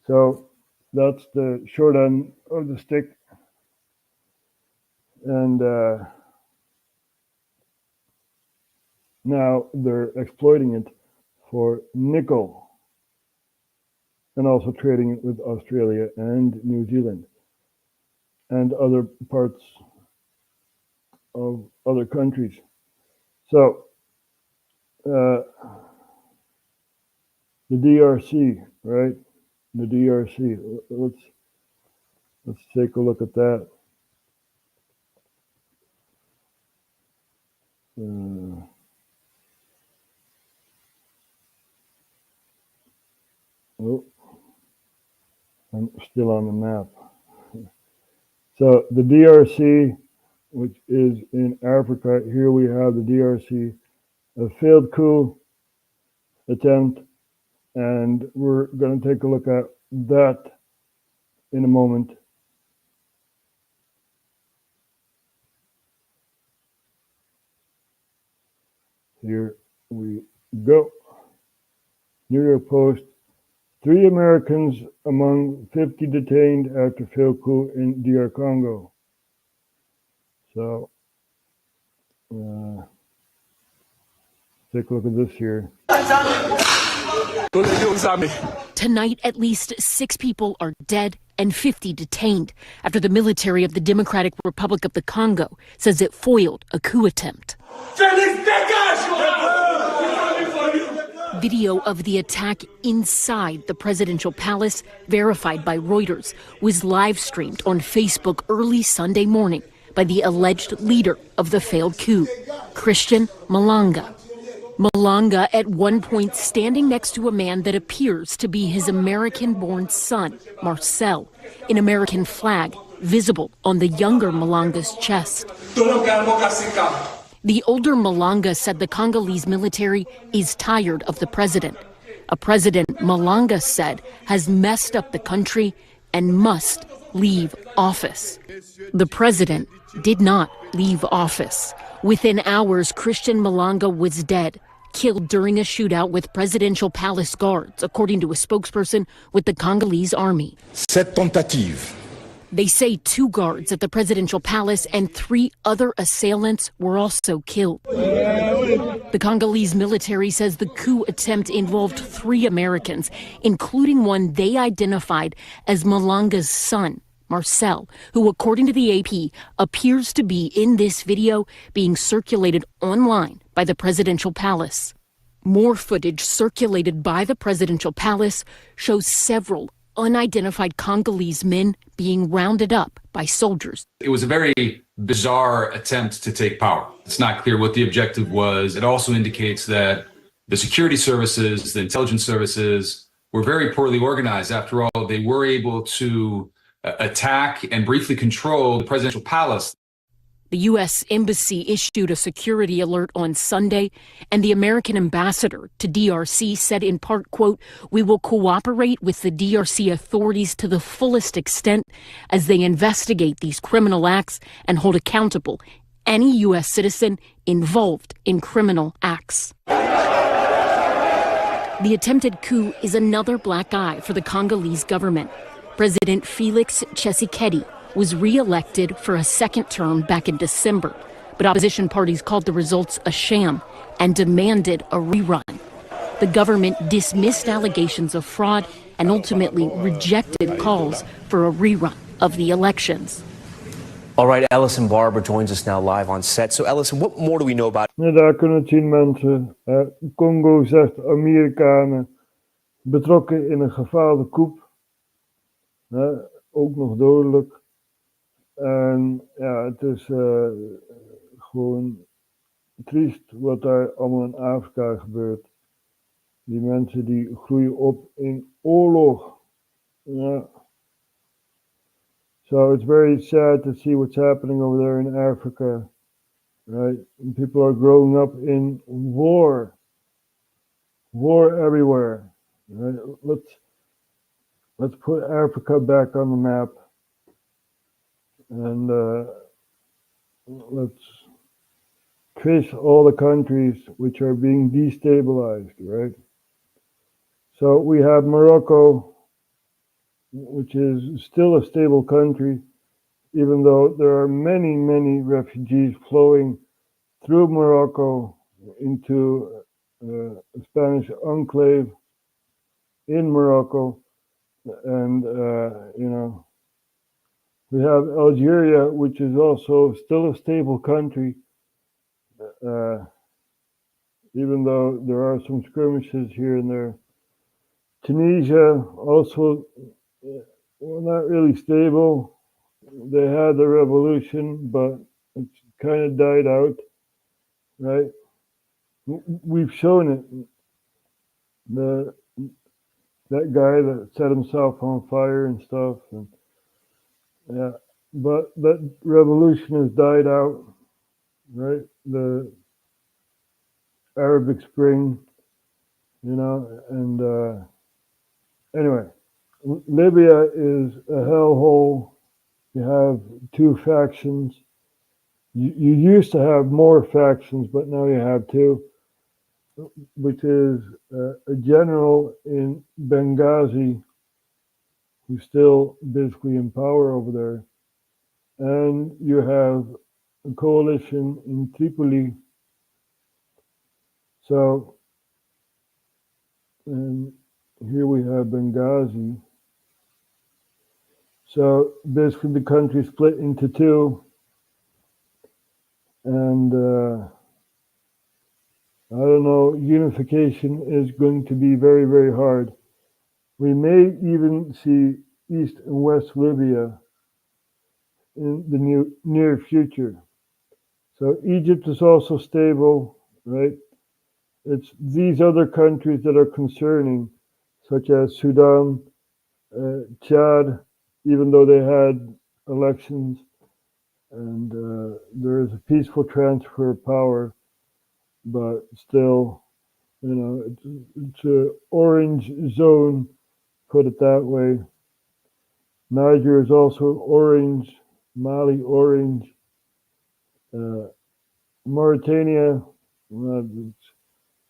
So that's the short end of the stick. And now they're exploiting it for nickel and also trading it with Australia and New Zealand and other parts of other countries. So the DRC, right? The DRC. Let's take a look at that. Oh, I'm still on the map. So the DRC, which is in Africa, here we have the DRC, a failed coup attempt, and we're going to take a look at that in a moment. Here we go. New York Post. 3 Americans among 50 detained after failed coup in DR Congo. So, take a look at this here. Tonight, at least 6 people are dead and 50 detained after the military of the Democratic Republic of the Congo says it foiled a coup attempt. Video of the attack inside the presidential palace, verified by Reuters, was live-streamed on Facebook early Sunday morning by the alleged leader of the failed coup, Christian Malanga. Malanga at one point standing next to a man that appears to be his American-born son, Marcel, an American flag visible on the younger Malanga's chest. The older Malanga said the Congolese military is tired of the president, a president Malanga said has messed up the country and must leave office. The president did not leave office. Within hours, Christian Malanga was dead, killed during a shootout with presidential palace guards, according to a spokesperson with the Congolese army. Cette tentative. They say 2 guards at the presidential palace and 3 other assailants were also killed. The Congolese military says the coup attempt involved 3 Americans, including one they identified as Malanga's son, Marcel, who, according to the AP, appears to be in this video being circulated online by the presidential palace. More footage circulated by the presidential palace shows several unidentified Congolese men being rounded up by soldiers. It was a very bizarre attempt to take power. It's not clear what the objective was. It also indicates that the security services, the intelligence services were very poorly organized. After all, they were able to attack and briefly control the presidential palace. The U.S. Embassy issued a security alert on Sunday, and the American ambassador to DRC said in part, quote, "We will cooperate with the DRC authorities to the fullest extent as they investigate these criminal acts and hold accountable any U.S. citizen involved in criminal acts." The attempted coup is another black eye for the Congolese government. President Felix Tshisekedi was re-elected for a second term back in December, but opposition parties called the results a sham and demanded a rerun. The government dismissed allegations of fraud and ultimately rejected calls for a rerun of the elections. All right, Ellison Barber joins us now live on set. So Ellison, what more do we know about... Ja, daar kunnen we het zien, mensen. Congo zegt Amerikanen betrokken in een gefaalde coup. Ook nog dodelijk. En ja, het is gewoon triest wat daar allemaal in Afrika gebeurt. Die mensen die groeien op in oorlog. Ja. So it's very sad to see what's happening over there in Africa, right? And people are growing up in war everywhere. Right? Let's put Africa back on the map, and let's trace all the countries which are being destabilized, right? So we have Morocco, which is still a stable country, even though there are many, many refugees flowing through Morocco into a Spanish enclave in Morocco. And, we have Algeria, which is also still a stable country, even though there are some skirmishes here and there. Tunisia also, well, not really stable. They had the revolution, but it's kind of died out, right? We've shown it. That guy that set himself on fire and stuff, and yeah, but that revolution has died out, right? The Arabic Spring, and anyway, Libya is a hellhole. You have two factions. You used to have more factions, but now you have two, which is a general in Benghazi who's still basically in power over there. And you have a coalition in Tripoli. So, and here we have Benghazi. So basically the country split into two. And I don't know, unification is going to be very, very hard. We may even see East and West Libya in the near future. So Egypt is also stable, right? It's these other countries that are concerning, such as Sudan, Chad, even though they had elections, and there is a peaceful transfer of power, but still, it's an orange zone, put it that way. Niger is also orange, Mali orange, Mauritania,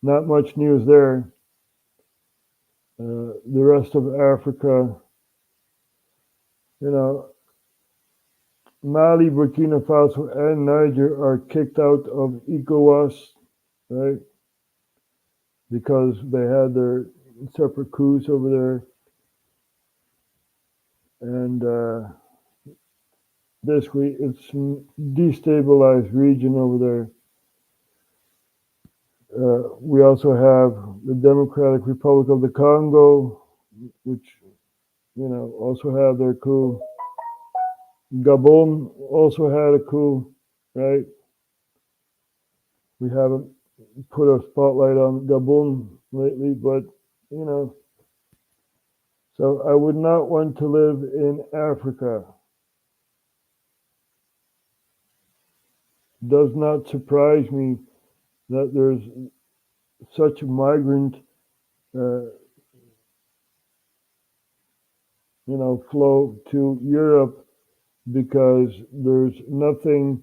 not much news there. The rest of Africa, Mali, Burkina Faso, and Niger are kicked out of ECOWAS, right? Because they had their separate coups over there. And basically, it's a destabilized region over there. We also have the Democratic Republic of the Congo, which, also have their coup. Gabon also had a coup, right? We haven't put a spotlight on Gabon lately, but, so I would not want to live in Africa. Does not surprise me that there's such a migrant, flow to Europe, because there's nothing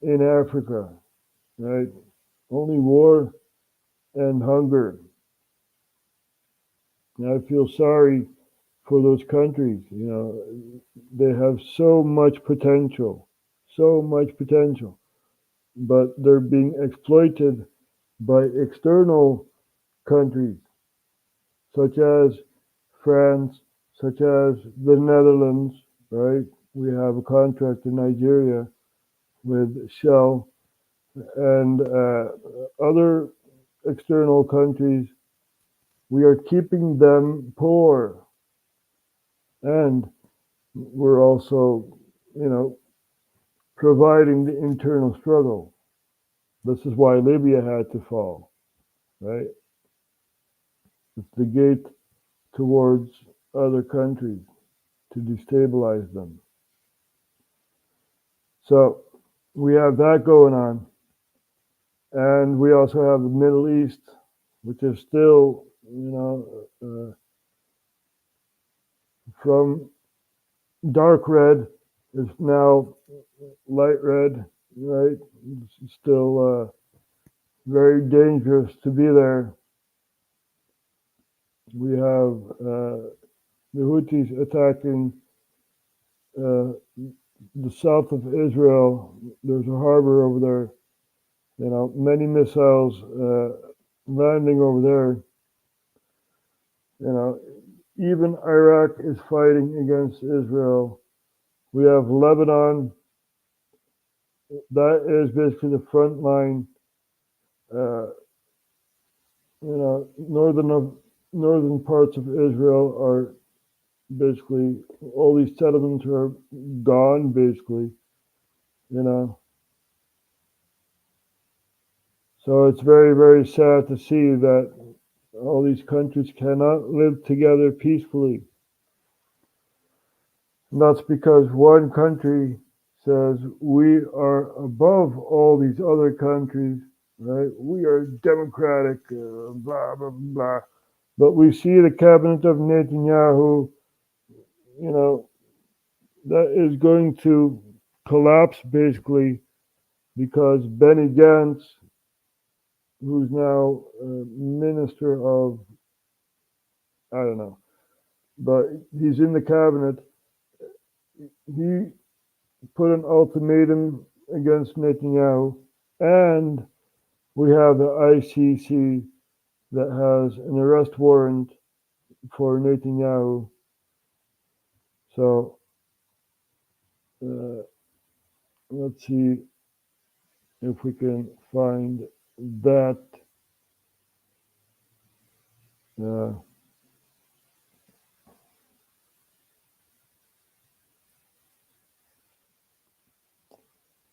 in Africa, right? Only war and hunger. And I feel sorry for those countries. You know, they have so much potential, but they're being exploited by external countries, such as France, such as the Netherlands, right? We have a contract in Nigeria with Shell and other external countries. We are keeping them poor. And we're also, you know, providing the internal struggle. This is why Libya had to fall, right? It's the gate towards other countries to destabilize them. So we have that going on. And we also have the Middle East, which is still, you know, from dark red is now light red, right? It's still very dangerous to be there. We have the Houthis attacking the south of Israel. There's a harbor over there. You know, many missiles landing over there. You know, even Iraq is fighting against Israel. We have Lebanon. That is basically the front line. You know, northern parts of Israel are basically, all these settlements are gone, basically. You know. So it's very, very sad to see that all these countries cannot live together peacefully. And that's because one country says we are above all these other countries, right? We are democratic, blah, blah, blah. But we see the cabinet of Netanyahu, you know, that is going to collapse basically because Benny Gantz, who's now minister of, I don't know, but he's in the cabinet. He put an ultimatum against Netanyahu, and we have the ICC that has an arrest warrant for Netanyahu. So let's see if we can find that.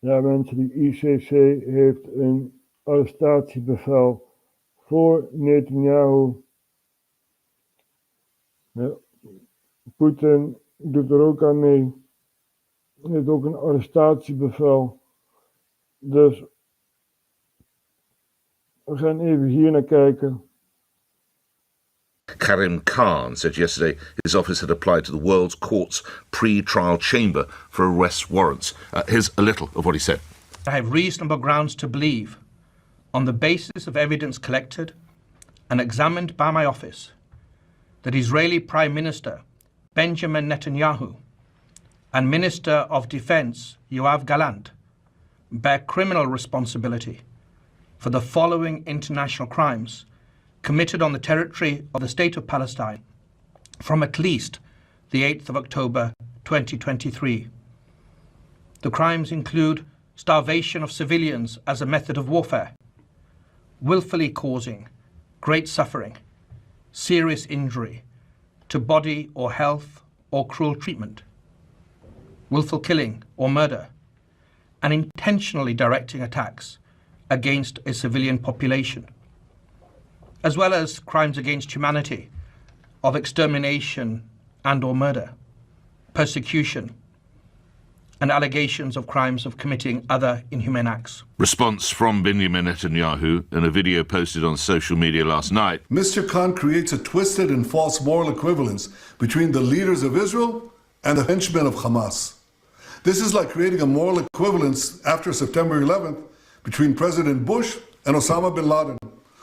Ja, mensen, de ICC heeft een arrestatiebevel voor Netanyahu. Ja, Poetin doet er ook aan mee. Hij heeft ook een arrestatiebevel. Dus we gaan even hier naar kijken. Karim Khan said yesterday his office had applied to the world's court's pre-trial chamber for arrest warrants. Here's a little of what he said. I have reasonable grounds to believe, on the basis of evidence collected and examined by my office, that Israeli Prime Minister Benjamin Netanyahu and Minister of Defense Yoav Gallant bear criminal responsibility for the following international crimes committed on the territory of the State of Palestine from at least the 8th of October 2023. The crimes include starvation of civilians as a method of warfare, willfully causing great suffering, serious injury to body or health or cruel treatment, willful killing or murder, and intentionally directing attacks against a civilian population, as well as crimes against humanity of extermination and or murder, persecution, and allegations of crimes of committing other inhumane acts. Response from Benjamin Netanyahu in a video posted on social media last night. Mr. Khan creates a twisted and false moral equivalence between the leaders of Israel and the henchmen of Hamas. This is like creating a moral equivalence after September 11th between President Bush and Osama bin Laden,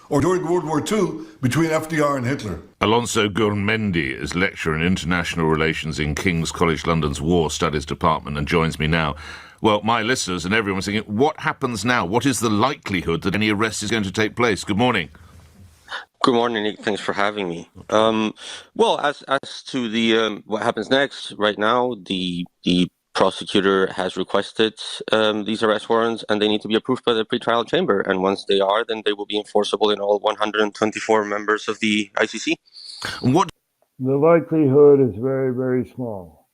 or during World War II between FDR and Hitler. Alonso Gurmendi is lecturer in international relations in King's College London's War Studies Department and joins me now. Well, my listeners and everyone's thinking, what happens now? What is the likelihood that any arrest is going to take place? Good morning. Good morning, Nick. Thanks for having me. Well, as to the what happens next, right now, the prosecutor has requested these arrest warrants, and they need to be approved by the pretrial chamber. And once they are, then they will be enforceable in all 124 members of the ICC. What? The likelihood is very, very small.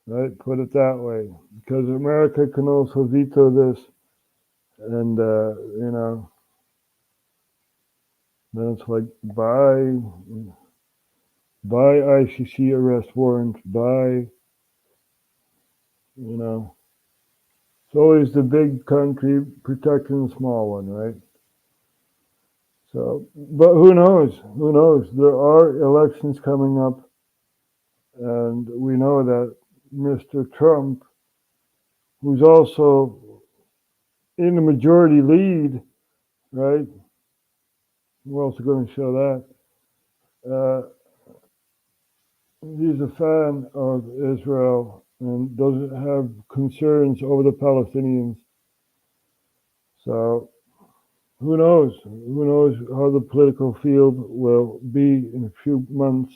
Right? Put it that way. Because America can also veto this, and, you know, then it's like, buy ICC arrest warrant, buy, you know. It's always the big country protecting the small one, right? So, but who knows? Who knows? There are elections coming up, and we know that Mr. Trump, who's also in the majority lead, right? We're also going to show that. He's a fan of Israel and doesn't have concerns over the Palestinians. So who knows? Who knows how the political field will be in a few months,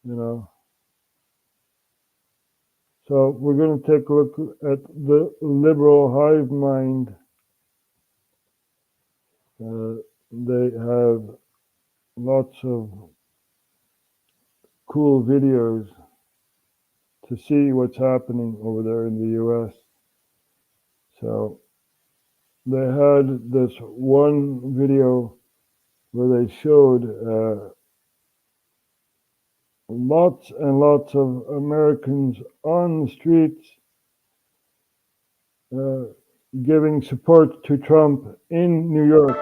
you know. So we're going to take a look at the liberal hive mind. They have lots of cool videos to see what's happening over there in the US. So they had this one video where they showed lots and lots of Americans on the streets giving support to Trump in New York.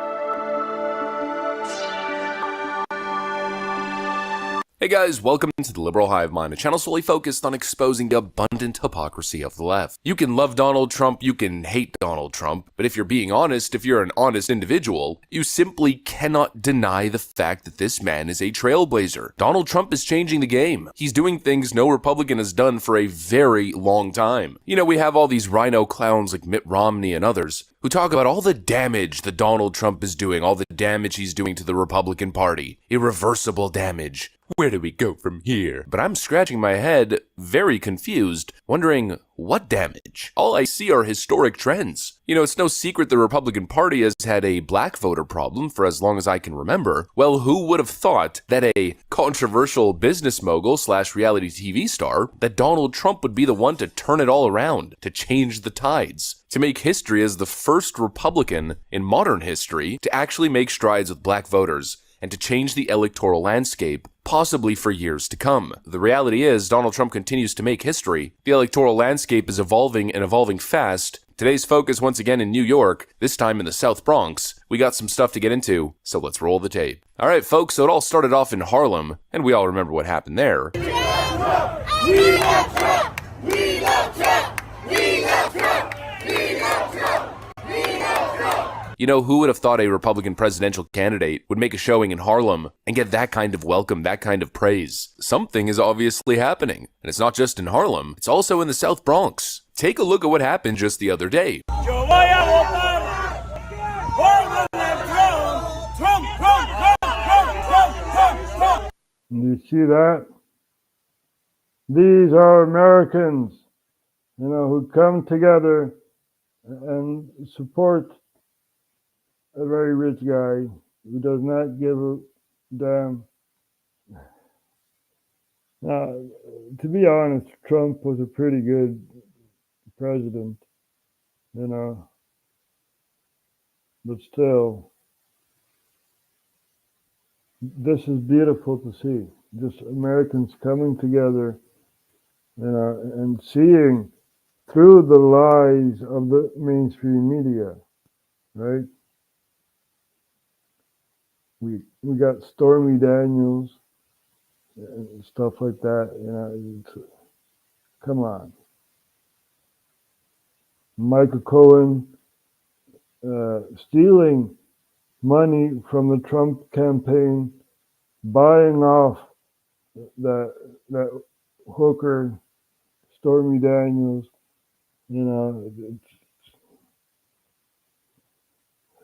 Hey guys, welcome to the Liberal Hive Mind, a channel solely focused on exposing the abundant hypocrisy of the left. You can love Donald Trump, you can hate Donald Trump, but if you're being honest, if you're an honest individual, you simply cannot deny the fact that this man is a trailblazer. Donald Trump is changing the game. He's doing things no Republican has done for a very long time. You know, we have all these rhino clowns like Mitt Romney and others who talk about all the damage that Donald Trump is doing, all the damage he's doing to the Republican Party. Irreversible damage. Where do we go from here? But I'm scratching my head, very confused, wondering what damage? All I see are historic trends. You know, it's no secret the Republican Party has had a black voter problem for as long as I can remember. Well, who would have thought that a controversial business mogul / reality TV star, that Donald Trump would be the one to turn it all around, to change the tides, to make history as the first Republican in modern history to actually make strides with black voters and to change the electoral landscape, possibly for years to come. The reality is, Donald Trump continues to make history. The electoral landscape is evolving and evolving fast. Today's focus once again in New York, this time in the South Bronx. We got some stuff to get into, so let's roll the tape. Alright folks, so it all started off in Harlem, and we all remember what happened there. We love Trump! We love Trump! We love Trump! We love Trump! We love Trump! You know, who would have thought a Republican presidential candidate would make a showing in Harlem and get that kind of welcome, that kind of praise? Something is obviously happening. And it's not just in Harlem, it's also in the South Bronx. Take a look at what happened just the other day. You see that? These are Americans, you know, who come together and support a very rich guy who does not give a damn. Now, to be honest, Trump was a pretty good president, you know, but still, this is beautiful to see. Just Americans coming together, you know, and seeing through the lies of the mainstream media, right? We got Stormy Daniels and stuff like that, you know. Come on. Michael Cohen stealing money from the Trump campaign buying off that hooker, Stormy Daniels. You know,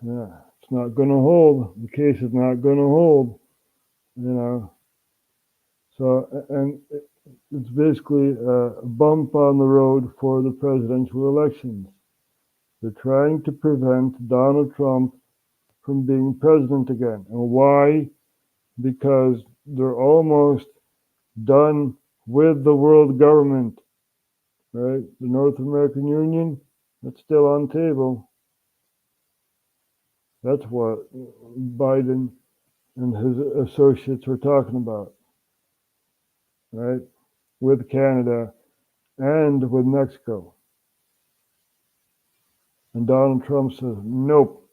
it's not going to hold. The case is not going to hold. You know, so and it's basically a bump on the road for the presidential elections. They're trying to prevent Donald Trump from being president again. And why? Because they're almost done with the world government, right? The North American Union, that's still on table. That's what Biden and his associates were talking about, right? With Canada and with Mexico. And Donald Trump says, nope,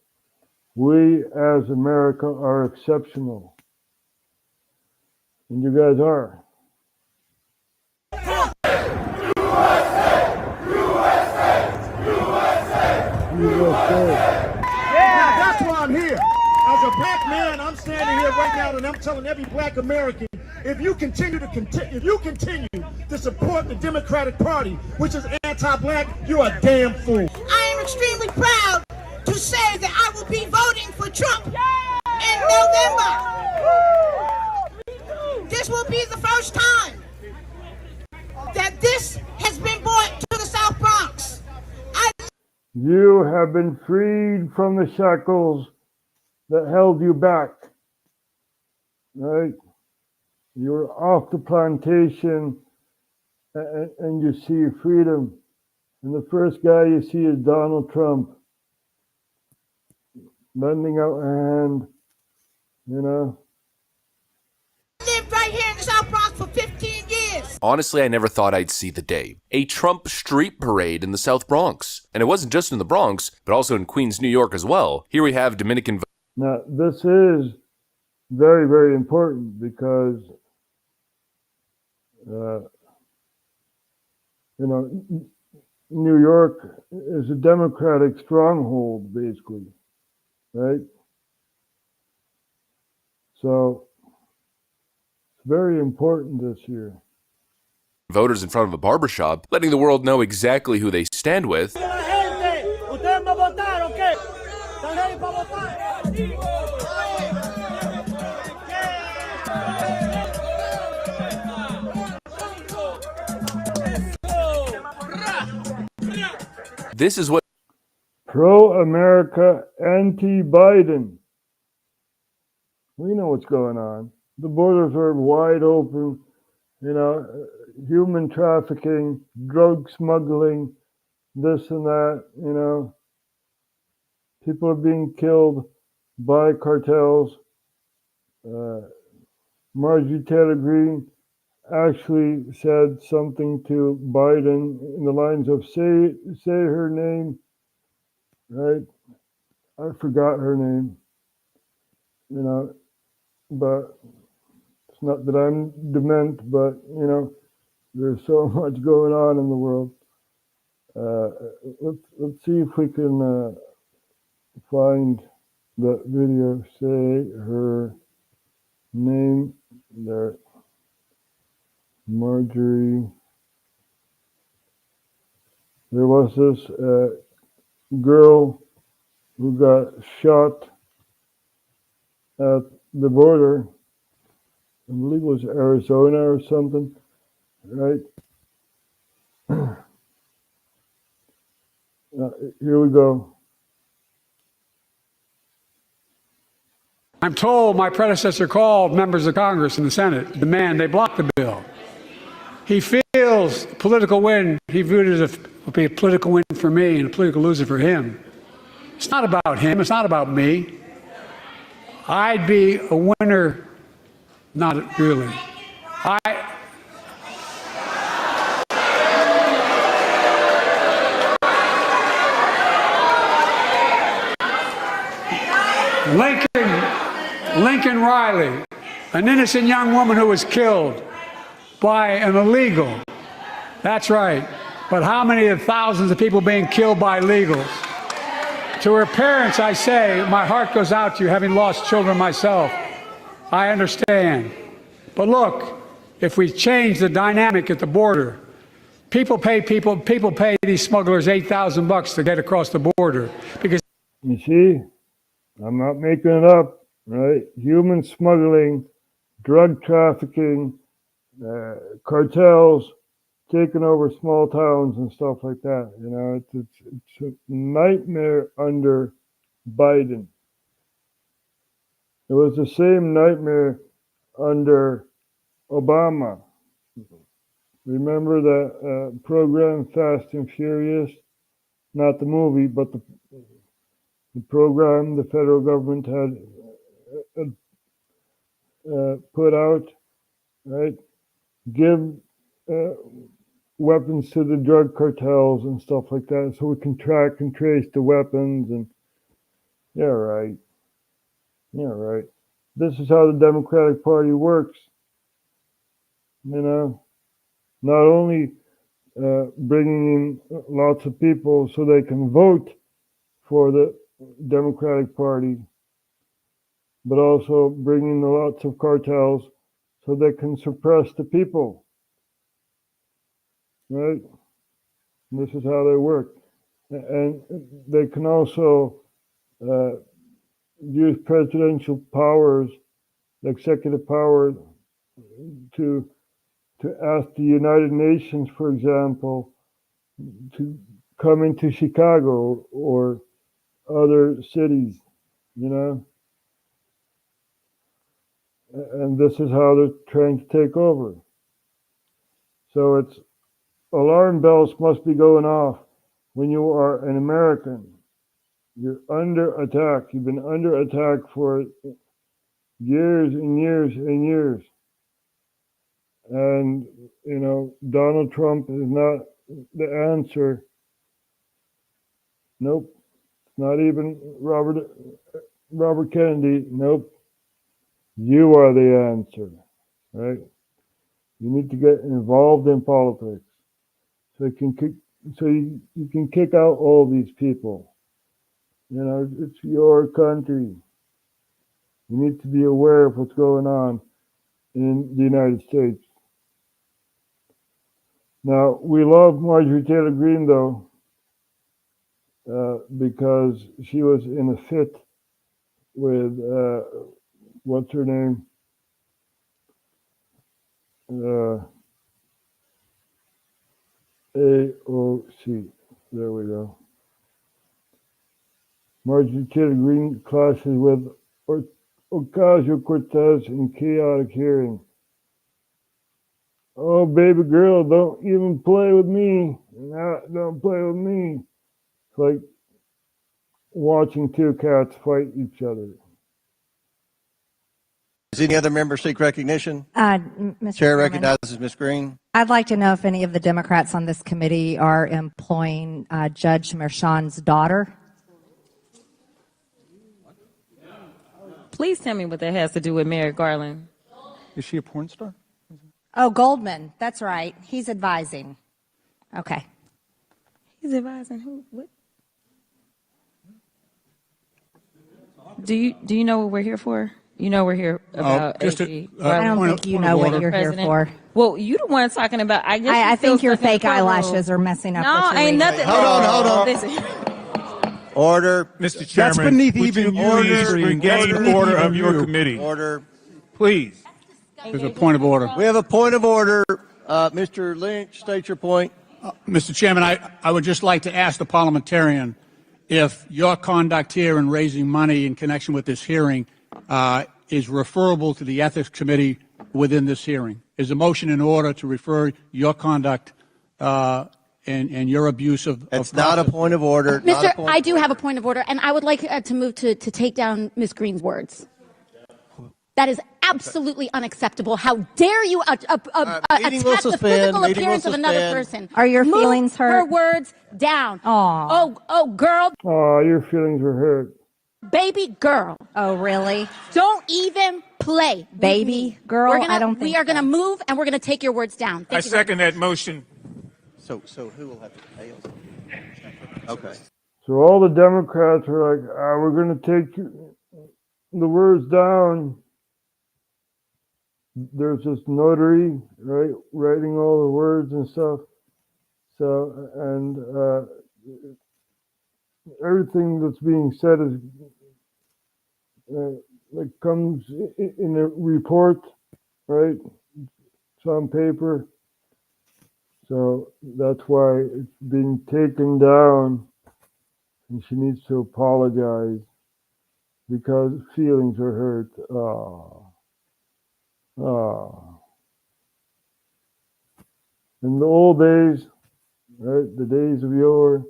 we as America are exceptional. And you guys are. USA. Yeah, that's why I'm here. As a black man, I'm standing here right now and I'm telling every black American, if you continue to support the Democratic Party, which is anti-black, you're a damn fool. I am extremely proud to say that I will be voting for Trump in November. This will be the first time that this has been brought to the South Bronx. You have been freed from the shackles that held you back, right? You're off the plantation and you see freedom. And the first guy you see is Donald Trump, lending out a hand, you know. I lived right here in the South Bronx for 15 years. Honestly, I never thought I'd see the day. A Trump street parade in the South Bronx. And it wasn't just in the Bronx, but also in Queens, New York as well. Here we have Dominican... Now, this is very, very important because, you know, New York is a Democratic stronghold, basically, right? So, it's very important this year. Voters in front of a barbershop, letting the world know exactly who they stand with. This is what pro-America, anti-Biden. We know what's going on. The borders are wide open, you know, human trafficking, drug smuggling, this and that, you know. People are being killed by cartels. Marjorie Taylor Greene actually said something to Biden in the lines of say her name, right? I forgot her name, you know, but it's not that I'm dement, but you know, there's so much going on in the world. Let's see if we can find that video. Say her name there. Marjorie. There was this girl who got shot at the border. I believe it was Arizona or something, right? Here we go. I'm told my predecessor called members of Congress and the Senate to demand they block the bill. He feels political win. He viewed it as would be a political win for me and a political loser for him. It's not about him. It's not about me. I'd be a winner. Not really. Lincoln Riley, an innocent young woman who was killed by an illegal. That's right. But how many of thousands of people being killed by illegals? To her parents, I say, my heart goes out to you, having lost children myself. I understand. But look, if we change the dynamic at the border, people pay these smugglers $8,000 to get across the border because. You see, I'm not making it up, right? Human smuggling, drug trafficking, cartels taking over small towns and stuff like that. You know, it's a nightmare under Biden. It was the same nightmare under Obama. Remember the program Fast and Furious? Not the movie, but the program the federal government had put out, right? Give weapons to the drug cartels and stuff like that, so we can track and trace the weapons. And yeah, right. This is how the Democratic Party works. You know, not only bringing in lots of people so they can vote for the Democratic Party, but also bringing in lots of cartels so they can suppress the people. Right? And this is how they work. And they can also use presidential powers, executive power, to ask the United Nations, for example, to come into Chicago or other cities, you know? And this is how they're trying to take over. So it's alarm bells must be going off when you are an American. You're under attack. You've been under attack for years and years and years. And, you know, Donald Trump is not the answer. Nope. Not even Robert Kennedy. Nope. You are the answer, right? You need to get involved in politics so you can kick out all these people. You know, it's your country. You need to be aware of what's going on in the United States. Now, we love Marjorie Taylor Greene, though, because she was in a fit with, what's her name? AOC. There we go. Marjorie Taylor Greene clashes with Ocasio-Cortez in chaotic hearing. Oh, baby girl, don't even play with me. No, don't play with me. It's like watching two cats fight each other. Does any other member seek recognition? Mr. Chair Chairman, recognizes Ms. Green. I'd like to know if any of the Democrats on this committee are employing Judge Merchan's daughter. Please tell me what that has to do with Merrick Garland. Is she a porn star? Oh, Goldman. That's right. He's advising. Okay. He's advising who? What? Do you know what we're here for? You know we're here about AG. I don't think you know what you're here for. Well, you the one talking about. I think your fake eyelashes are messing up. No, ain't nothing. Hold on. Listen. Order. Mr. Chairman, that's beneath even the order of your committee. Order. Please. There's a point of order. We have a point of order. Mr. Lynch, state your point. Mr. Chairman, I would just like to ask the parliamentarian if your conduct here in raising money in connection with this hearing is referable to the Ethics Committee within this hearing. Is a motion in order to refer your conduct and your abuse of It's not a point of order. I do have a point of order, and I would like to move to take down Ms. Green's words. That is absolutely unacceptable. How dare you attack the physical appearance of another person? Are your feelings hurt? Her words down. Aw. Oh, girl. Oh, your feelings were hurt. Baby girl. Oh, really? Don't even play. Baby girl? I don't think we are going to move, and we're going to take your words down. Thank you second that motion. So who will have to pay us? Okay. So all the Democrats are like, we're going to take the words down. There's this notary, right, writing all the words and stuff. So, and everything that's being said is like comes in a report, right? It's on paper. So that's why it's being taken down, and she needs to apologize because feelings are hurt. In the old days, right, the days of yore,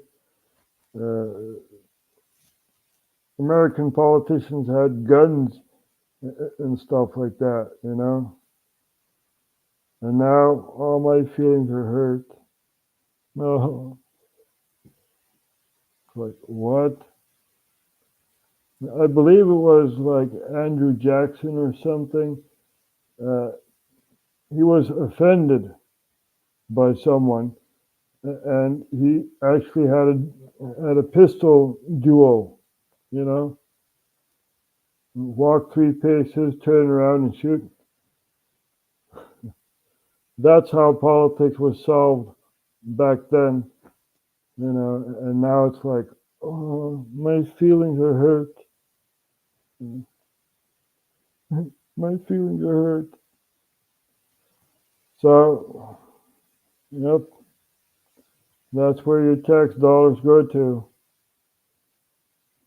American politicians had guns and stuff like that, you know? And now all my feelings are hurt. No. It's like, what? I believe it was like Andrew Jackson or something. He was offended by someone, and he actually had a pistol duel, you know? Walk 3 paces, turn around and shoot. That's how politics was solved back then, you know, and now it's like, oh, my feelings are hurt. My feelings are hurt. So, yep, that's where your tax dollars go to.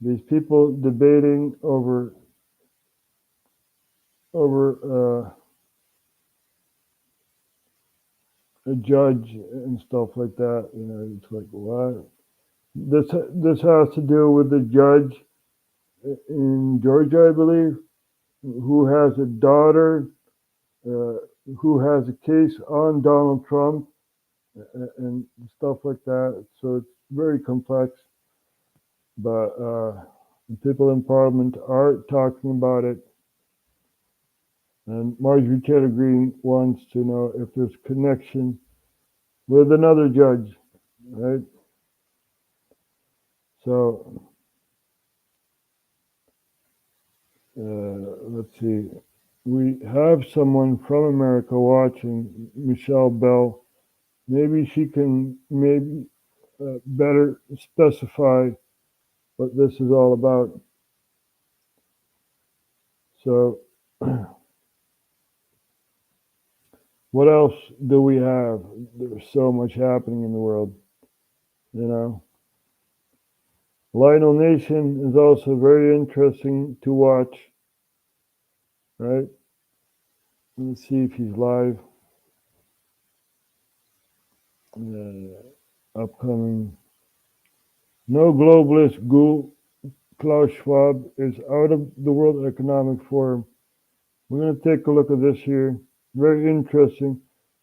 These people debating over a judge and stuff like that. You know, it's like, what? This has to do with the judge in Georgia, I believe, who has a daughter who has a case on Donald Trump and stuff like that. So it's very complex. But the people in Parliament are talking about it. And Marjorie Taylor Greene wants to know if there's connection with another judge, right? So, let's see. We have someone from America watching, Michelle Bell. Maybe she can better specify what this is all about. So, what else do we have? There's so much happening in the world, you know. Lionel Nation is also very interesting to watch, right? Let's see if he's live. Upcoming. No globalist ghoul, Klaus Schwab, is out of the World Economic Forum. We're going to take a look at this here. Very interesting.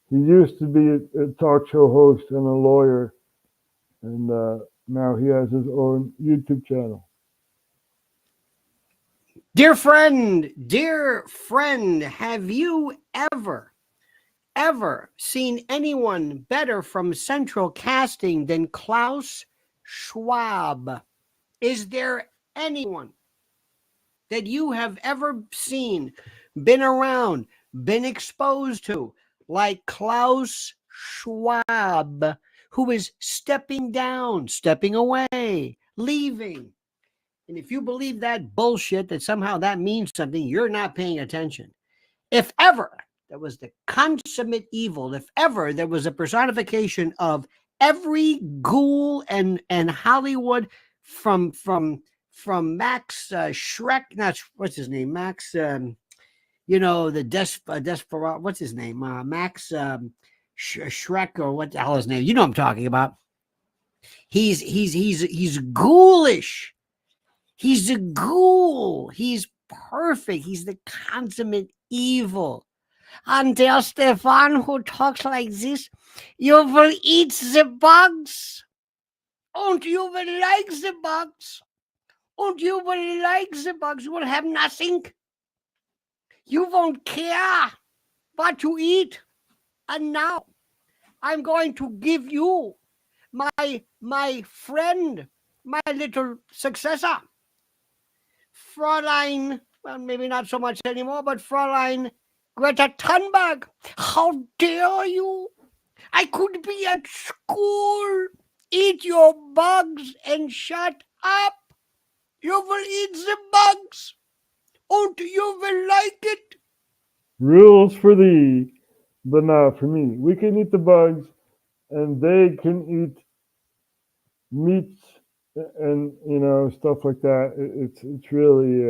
He used to be a talk show host and a lawyer, and now he has his own YouTube channel. Dear friend, have you ever seen anyone better from central casting than Klaus Schwab? Is there anyone that you have ever seen, been around, been exposed to, like Klaus Schwab, who is stepping down, stepping away, leaving? And if you believe that bullshit, that somehow that means something, you're not paying attention. If ever there was the consummate evil, if ever there was a personification of every ghoul and Hollywood from Max Shrek, not what's his name, Max, you know, the Desperado, what's his name, Max Shrek, or what the hell is his name? You know what I'm talking about. He's ghoulish. He's a ghoul. He's perfect. He's the consummate evil. And der Stefan who talks like this, you will eat the bugs. And you will like the bugs. And you will like the bugs. You will have nothing. You won't care what you eat. And now I'm going to give you my friend my little successor, Fräulein, well, maybe not so much anymore, but Fräulein Greta Thunberg. How dare you? I could be at school. Eat your bugs and shut up. You will eat the bugs, and you will like it. Rules for thee, but not for me. We can eat the bugs, and they can eat meats and stuff like that. It's really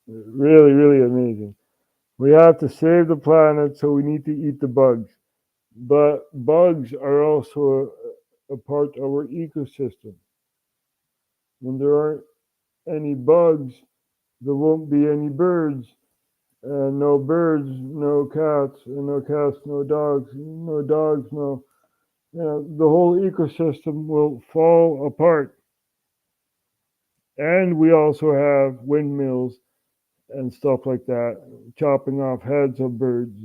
really amazing. We have to save the planet, so we need to eat the bugs. But bugs are also a part of our ecosystem. When there aren't any bugs, there won't be any birds. And no birds, no cats, and no cats, no dogs, no. The whole ecosystem will fall apart. And we also have windmills and stuff like that, chopping off heads of birds.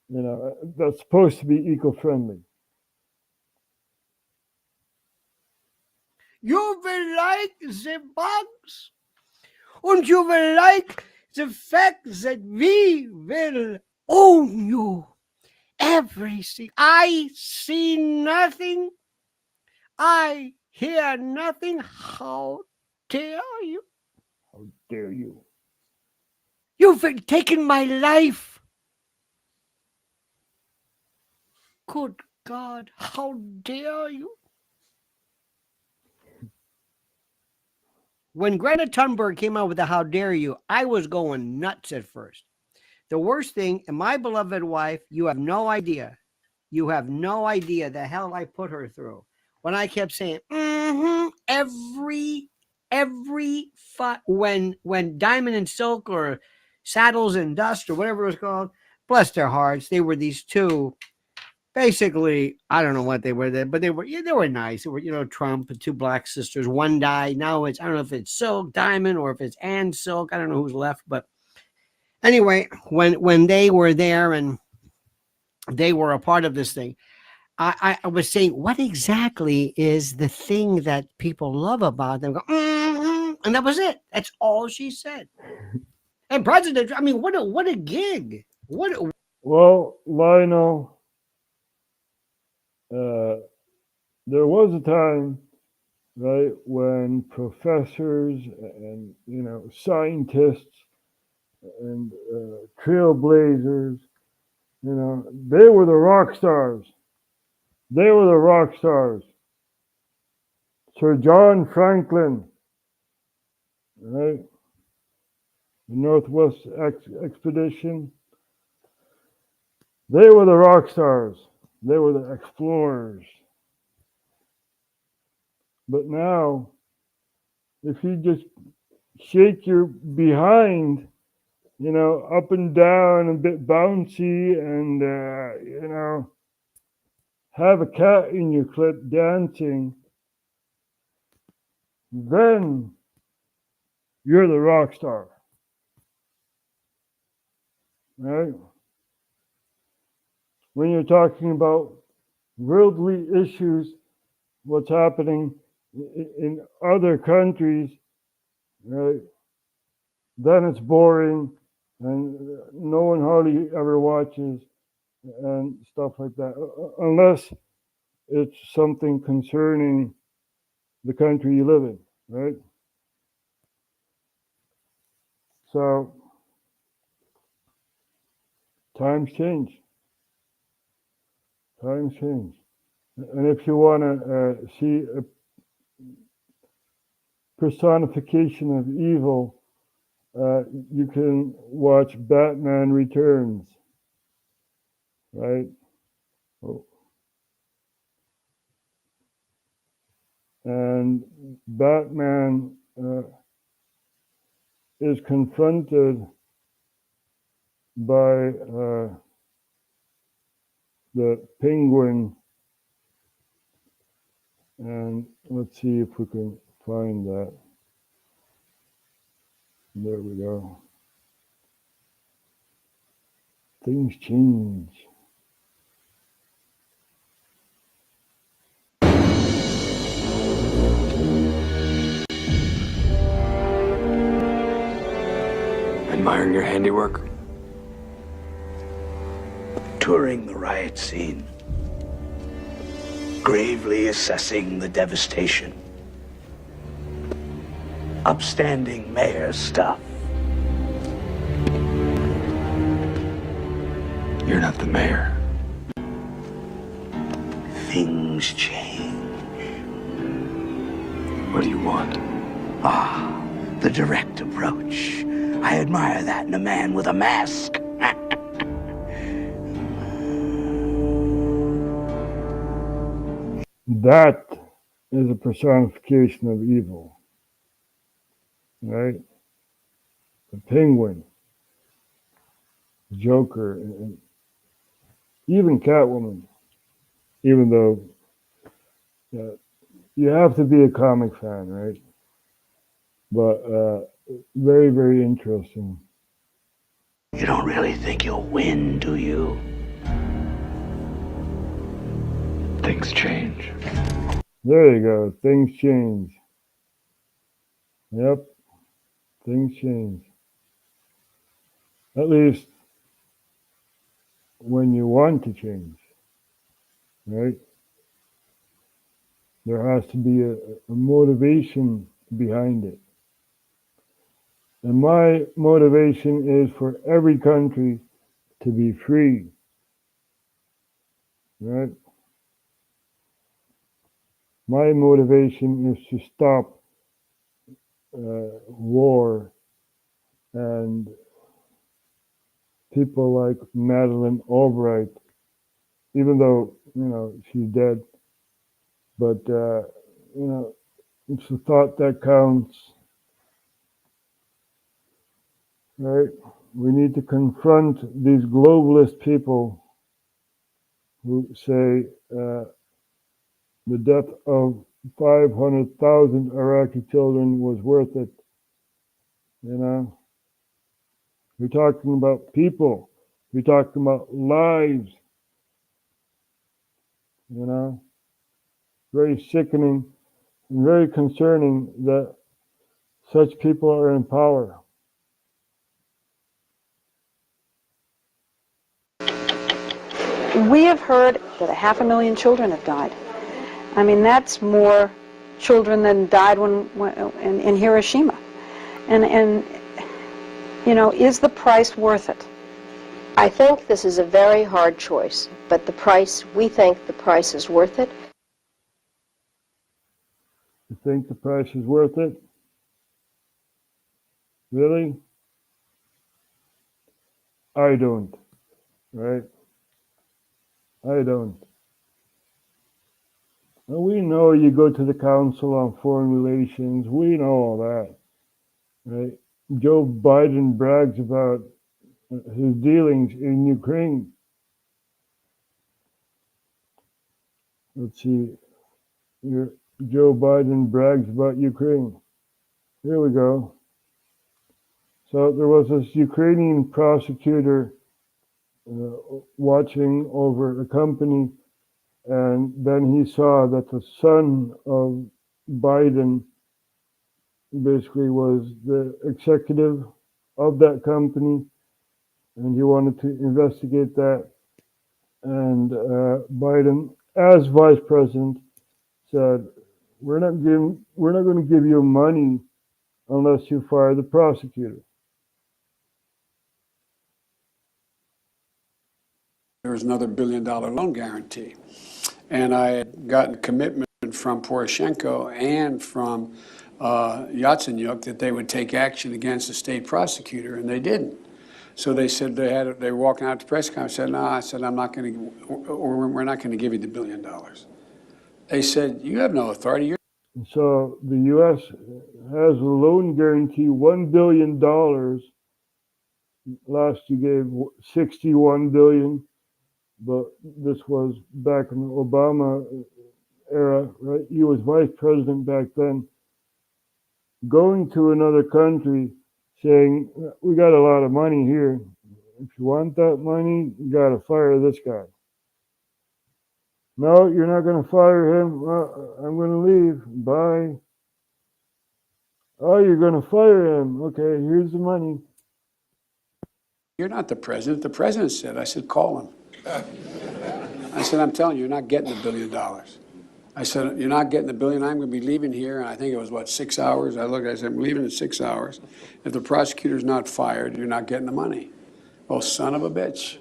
That's supposed to be eco-friendly. You will like the bugs, and you will like the fact that we will own you. Everything. I see nothing. I hear nothing. How dare you? How dare you? You've taken my life. Good God, how dare you? When Greta Thunberg came out with the how dare you, I was going nuts at first. The worst thing, and my beloved wife, you have no idea. You have no idea the hell I put her through. When I kept saying, when Diamond and Silk or Saddles and Dust or whatever it was called, bless their hearts, they were these two. Basically, I don't know what they were, but they were nice. They were, Trump and two black sisters. One died. Now I don't know if it's Silk, Diamond, or if it's Ann Silk. I don't know who's left. But anyway, when they were there and they were a part of this thing, I was saying, what exactly is the thing that people love about them? And that was it. That's all she said. And President, I mean, what a gig. Well, Lionel, there was a time, right, when professors and scientists and trailblazers, they were the rock stars. They were the rock stars. Sir John Franklin, right, the Northwest Expedition. They were the rock stars. They were the explorers. But now, if you just shake your behind, up and down, a bit bouncy, and, have a cat in your clip dancing, then you're the rock star. Right? When you're talking about worldly issues, what's happening in other countries, right? Then it's boring and no one hardly ever watches and stuff like that, unless it's something concerning the country you live in, right? So times change. Times change. And if you want to see a personification of evil, you can watch Batman Returns, right? Oh. And Batman is confronted by the Penguin, and let's see if we can find that. There we go. Things change. Admiring your handiwork. Touring the riot scene. Gravely assessing the devastation. Upstanding mayor stuff. You're not the mayor. Things change. What do you want? Ah, the direct approach. I admire that in a man with a mask. That is a personification of evil. Right? The Penguin, Joker, and even Catwoman. Even though you have to be a comic fan, right? But very, very interesting. You don't really think you'll win, do you? Things change. There you go. Things change. Yep. Things change. At least when you want to change. Right? There has to be a motivation behind it. And my motivation is for every country to be free. Right? My motivation is to stop war and people like Madeleine Albright, even though, she's dead. But, it's the thought that counts. Right? We need to confront these globalist people who say the death of 500,000 Iraqi children was worth it. You're talking about people. You're talking about lives. Very sickening and very concerning that such people are in power. We have heard that 500,000 children have died. I mean, that's more children than died in Hiroshima. And is the price worth it? I think this is a very hard choice, but we think the price is worth it. You think the price is worth it? Really? I don't. Right? I don't. And we know you go to the Council on Foreign Relations. We know all that. Right? Joe Biden brags about his dealings in Ukraine. Let's see. Joe Biden brags about Ukraine. Here we go. So there was this Ukrainian prosecutor watching over a company, and then he saw that the son of Biden basically was the executive of that company, and he wanted to investigate that. And Biden, as vice president, said, "We're not going to give you money unless you fire the prosecutor." There was another $1 billion loan guarantee. And I had gotten commitment from Poroshenko and from Yatsenyuk that they would take action against the state prosecutor, and they didn't. So they said they were walking out to press conference. I said, "No," I said, "I'm not going to, or we're not going to give you the $1 billion." They said, "You have no authority." So the U.S. has a loan guarantee, $1 billion. Last you gave $61 billion. But this was back in the Obama era, right? He was vice president back then. Going to another country saying, "We got a lot of money here. If you want that money, you got to fire this guy." "No, you're not going to fire him. Well, I'm going to leave. Bye." "Oh, you're going to fire him. Okay, here's the money." You're not the president. The president said. I said, call him. I said, I'm telling you, you're not getting $1 billion. I said, you're not getting $1 billion. I'm going to be leaving here. And I think it was, 6 hours? I looked, I said, I'm leaving in 6 hours. If the prosecutor's not fired, you're not getting the money. Oh, son of a bitch.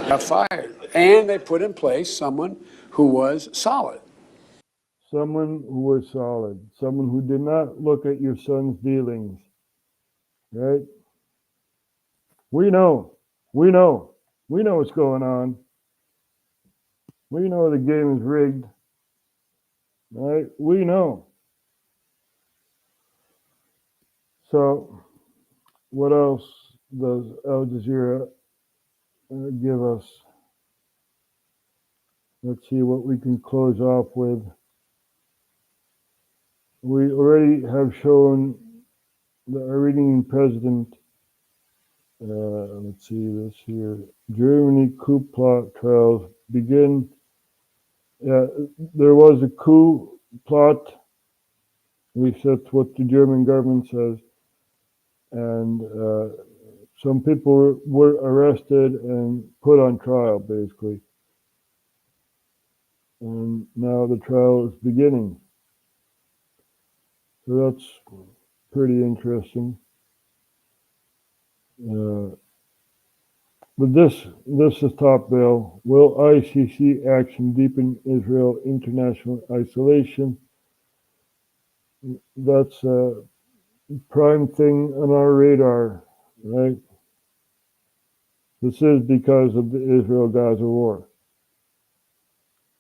Got fired. And they put in place someone who was solid. Someone who was solid. Someone who did not look at your son's dealings. Right? We know what's going on. We know the game is rigged. Right? We know. So, what else does Al Jazeera give us? Let's see what we can close off with. We already have shown the Iranian president, let's see this here, Germany coup plot trials begin. There was a coup plot, at least that's what the German government says, and some people were arrested and put on trial, basically. And now the trial is beginning. So that's pretty interesting. But this is top bill. Will ICC action deepen Israel international isolation? That's a prime thing on our radar, right? This is because of the Israel-Gaza war.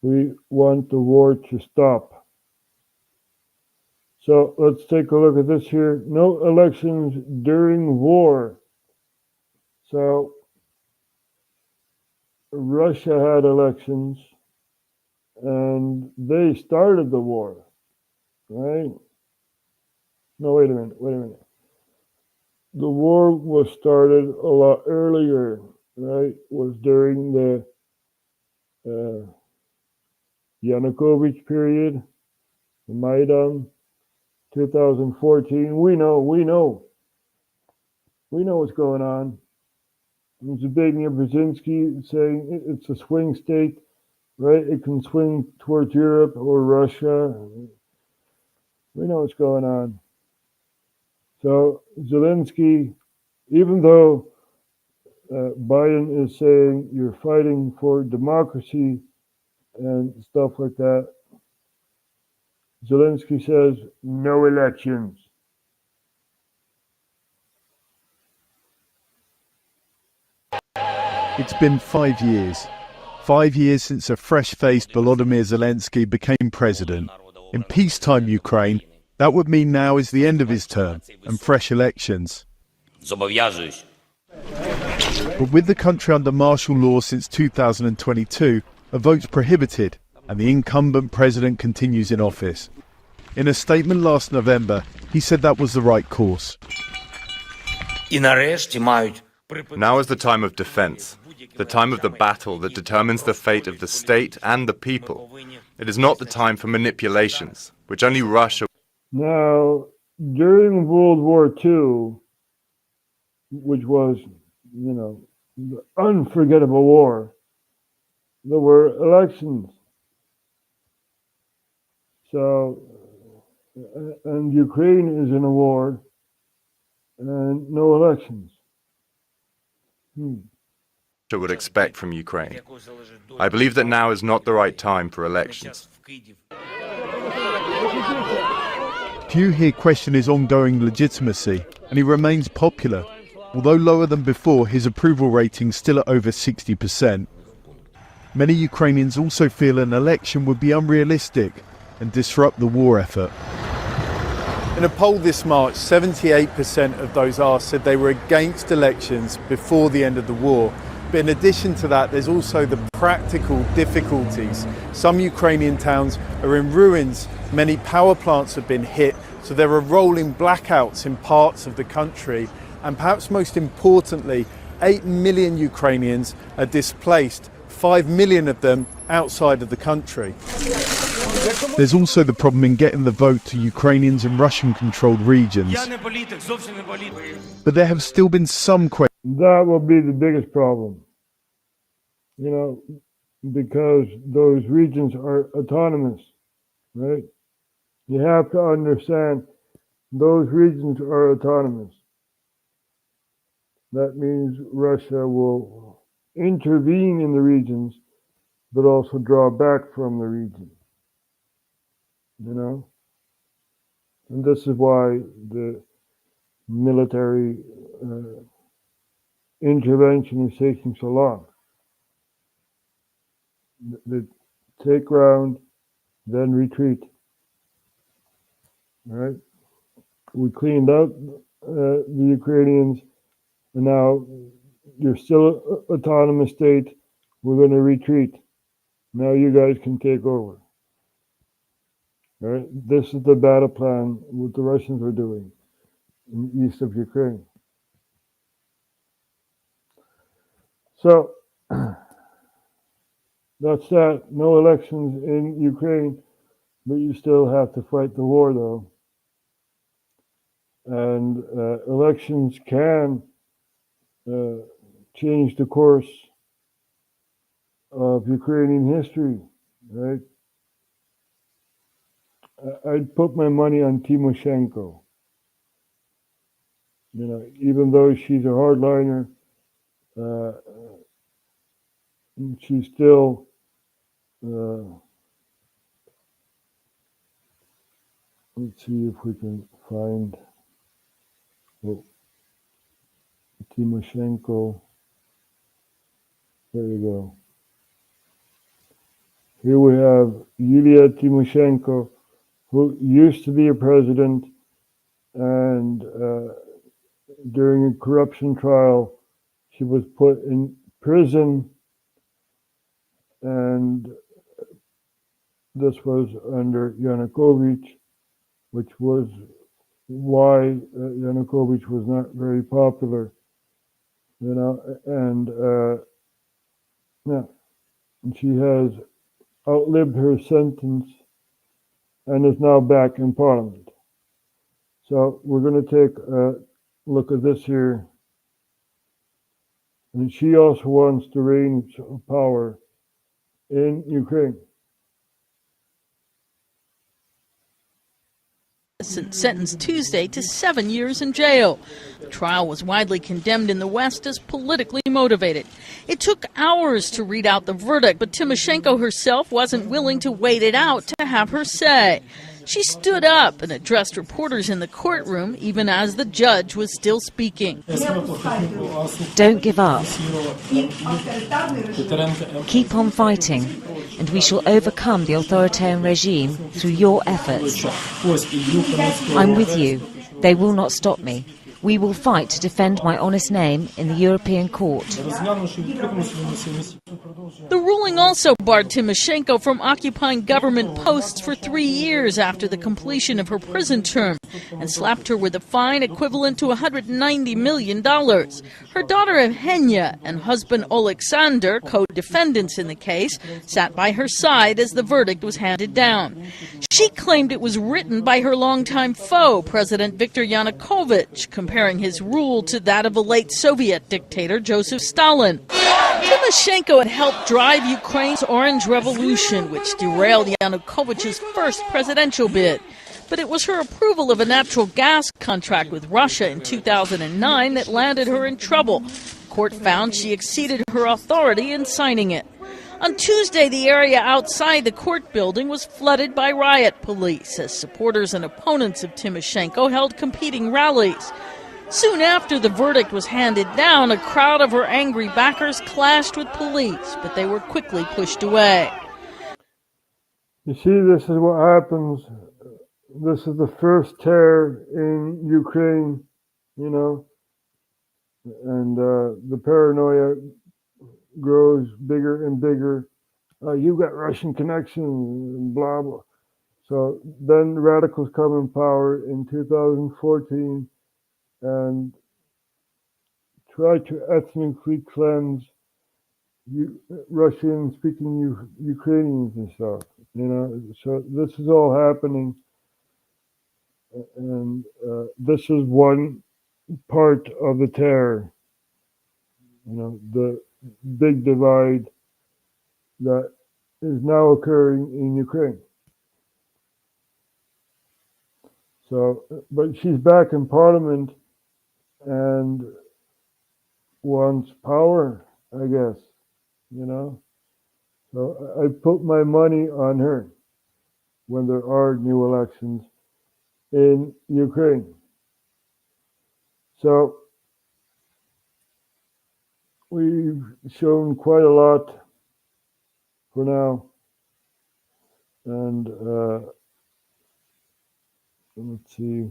We want the war to stop. So let's take a look at this here. No elections during war. So Russia had elections and they started the war, right? No, wait a minute. The war was started a lot earlier, right? Was during the Yanukovych period, the Maidan, 2014. We know what's going on. Zbigniew Brzezinski saying it's a swing state, right? It can swing towards Europe or Russia. We know what's going on. So Zelensky, even though Biden is saying you're fighting for democracy and stuff like that, Zelensky says no elections. It's been 5 years. 5 years since a fresh-faced Volodymyr Zelensky became president. In peacetime Ukraine, that would mean now is the end of his term and fresh elections. But with the country under martial law since 2022, a vote's prohibited and the incumbent president continues in office. In a statement last November, he said that was the right course. Now is the time of defense, the time of the battle that determines the fate of the state and the people. It is not the time for manipulations, which only Russia... Now, during World War II, which was, the unforgettable war, there were elections. So, and Ukraine is in a war and no elections. would expect from Ukraine. I believe that now is not the right time for elections. Few here question his ongoing legitimacy, and he remains popular. Although lower than before, his approval rating still at over 60%. Many Ukrainians also feel an election would be unrealistic and disrupt the war effort. In a poll this March, 78% of those asked said they were against elections before the end of the war. But in addition to that, there's also the practical difficulties. Some Ukrainian towns are in ruins, many power plants have been hit, so there are rolling blackouts in parts of the country. And perhaps most importantly, 8 million Ukrainians are displaced, 5 million of them outside of the country. There's also the problem in getting the vote to Ukrainians in Russian-controlled regions. But there have still been some questions That will be the biggest problem, because those regions are autonomous, right? You have to understand those regions are autonomous. That means Russia will intervene in the regions, but also draw back from the region, And this is why the military intervention is taking so long. They take ground, then retreat. Right? We cleaned out the Ukrainians, and now you're still an autonomous state. We're going to retreat. Now you guys can take over. All right? This is the battle plan what the Russians are doing in the east of Ukraine. So that's that. No elections in Ukraine, but you still have to fight the war, though. And elections can change the course of Ukrainian history, right? I'd put my money on Tymoshenko. Even though she's a hardliner, she's still let's see if we can find Tymoshenko. There you go. Here we have Yulia Tymoshenko, who used to be a president, and during a corruption trial, she was put in prison, and this was under Yanukovych, which was why Yanukovych was not very popular, and she has outlived her sentence and is now back in Parliament. So we're going to take a look at this here. And she also wants the reins of power in Ukraine. Sentenced Tuesday to 7 years in jail. The trial was widely condemned in the West as politically motivated. It took hours to read out the verdict, but Tymoshenko herself wasn't willing to wait it out to have her say. She stood up and addressed reporters in the courtroom even as the judge was still speaking. Don't give up. Keep on fighting, and we shall overcome the authoritarian regime through your efforts. I'm with you. They will not stop me. We will fight to defend my honest name in the European Court. The ruling also barred Tymoshenko from occupying government posts for 3 years after the completion of her prison term and slapped her with a fine equivalent to $190 million. Her daughter Evgenia and husband Alexander, co-defendants in the case, sat by her side as the verdict was handed down. She claimed it was written by her longtime foe, President Viktor Yanukovych, comparing his rule to that of a late Soviet dictator, Joseph Stalin. Tymoshenko had helped drive Ukraine's Orange Revolution, which derailed Yanukovych's first presidential bid. But it was her approval of a natural gas contract with Russia in 2009 that landed her in trouble. The court found she exceeded her authority in signing it. On Tuesday, the area outside the court building was flooded by riot police as supporters and opponents of Tymoshenko held competing rallies. Soon after the verdict was handed down, a crowd of her angry backers clashed with police, but they were quickly pushed away. You see, this is what happens. This is the first terror in Ukraine, and the paranoia grows bigger and bigger. You got Russian connections, and blah, blah. So then radicals come in power in 2014 and try to ethnically cleanse Russian-speaking Ukrainians and stuff. So this is all happening, and this is one part of the terror. the big divide that is now occurring in Ukraine. So, but she's back in Parliament and wants power, I guess, So I put my money on her when there are new elections in Ukraine. So we've shown quite a lot for now. And let's see.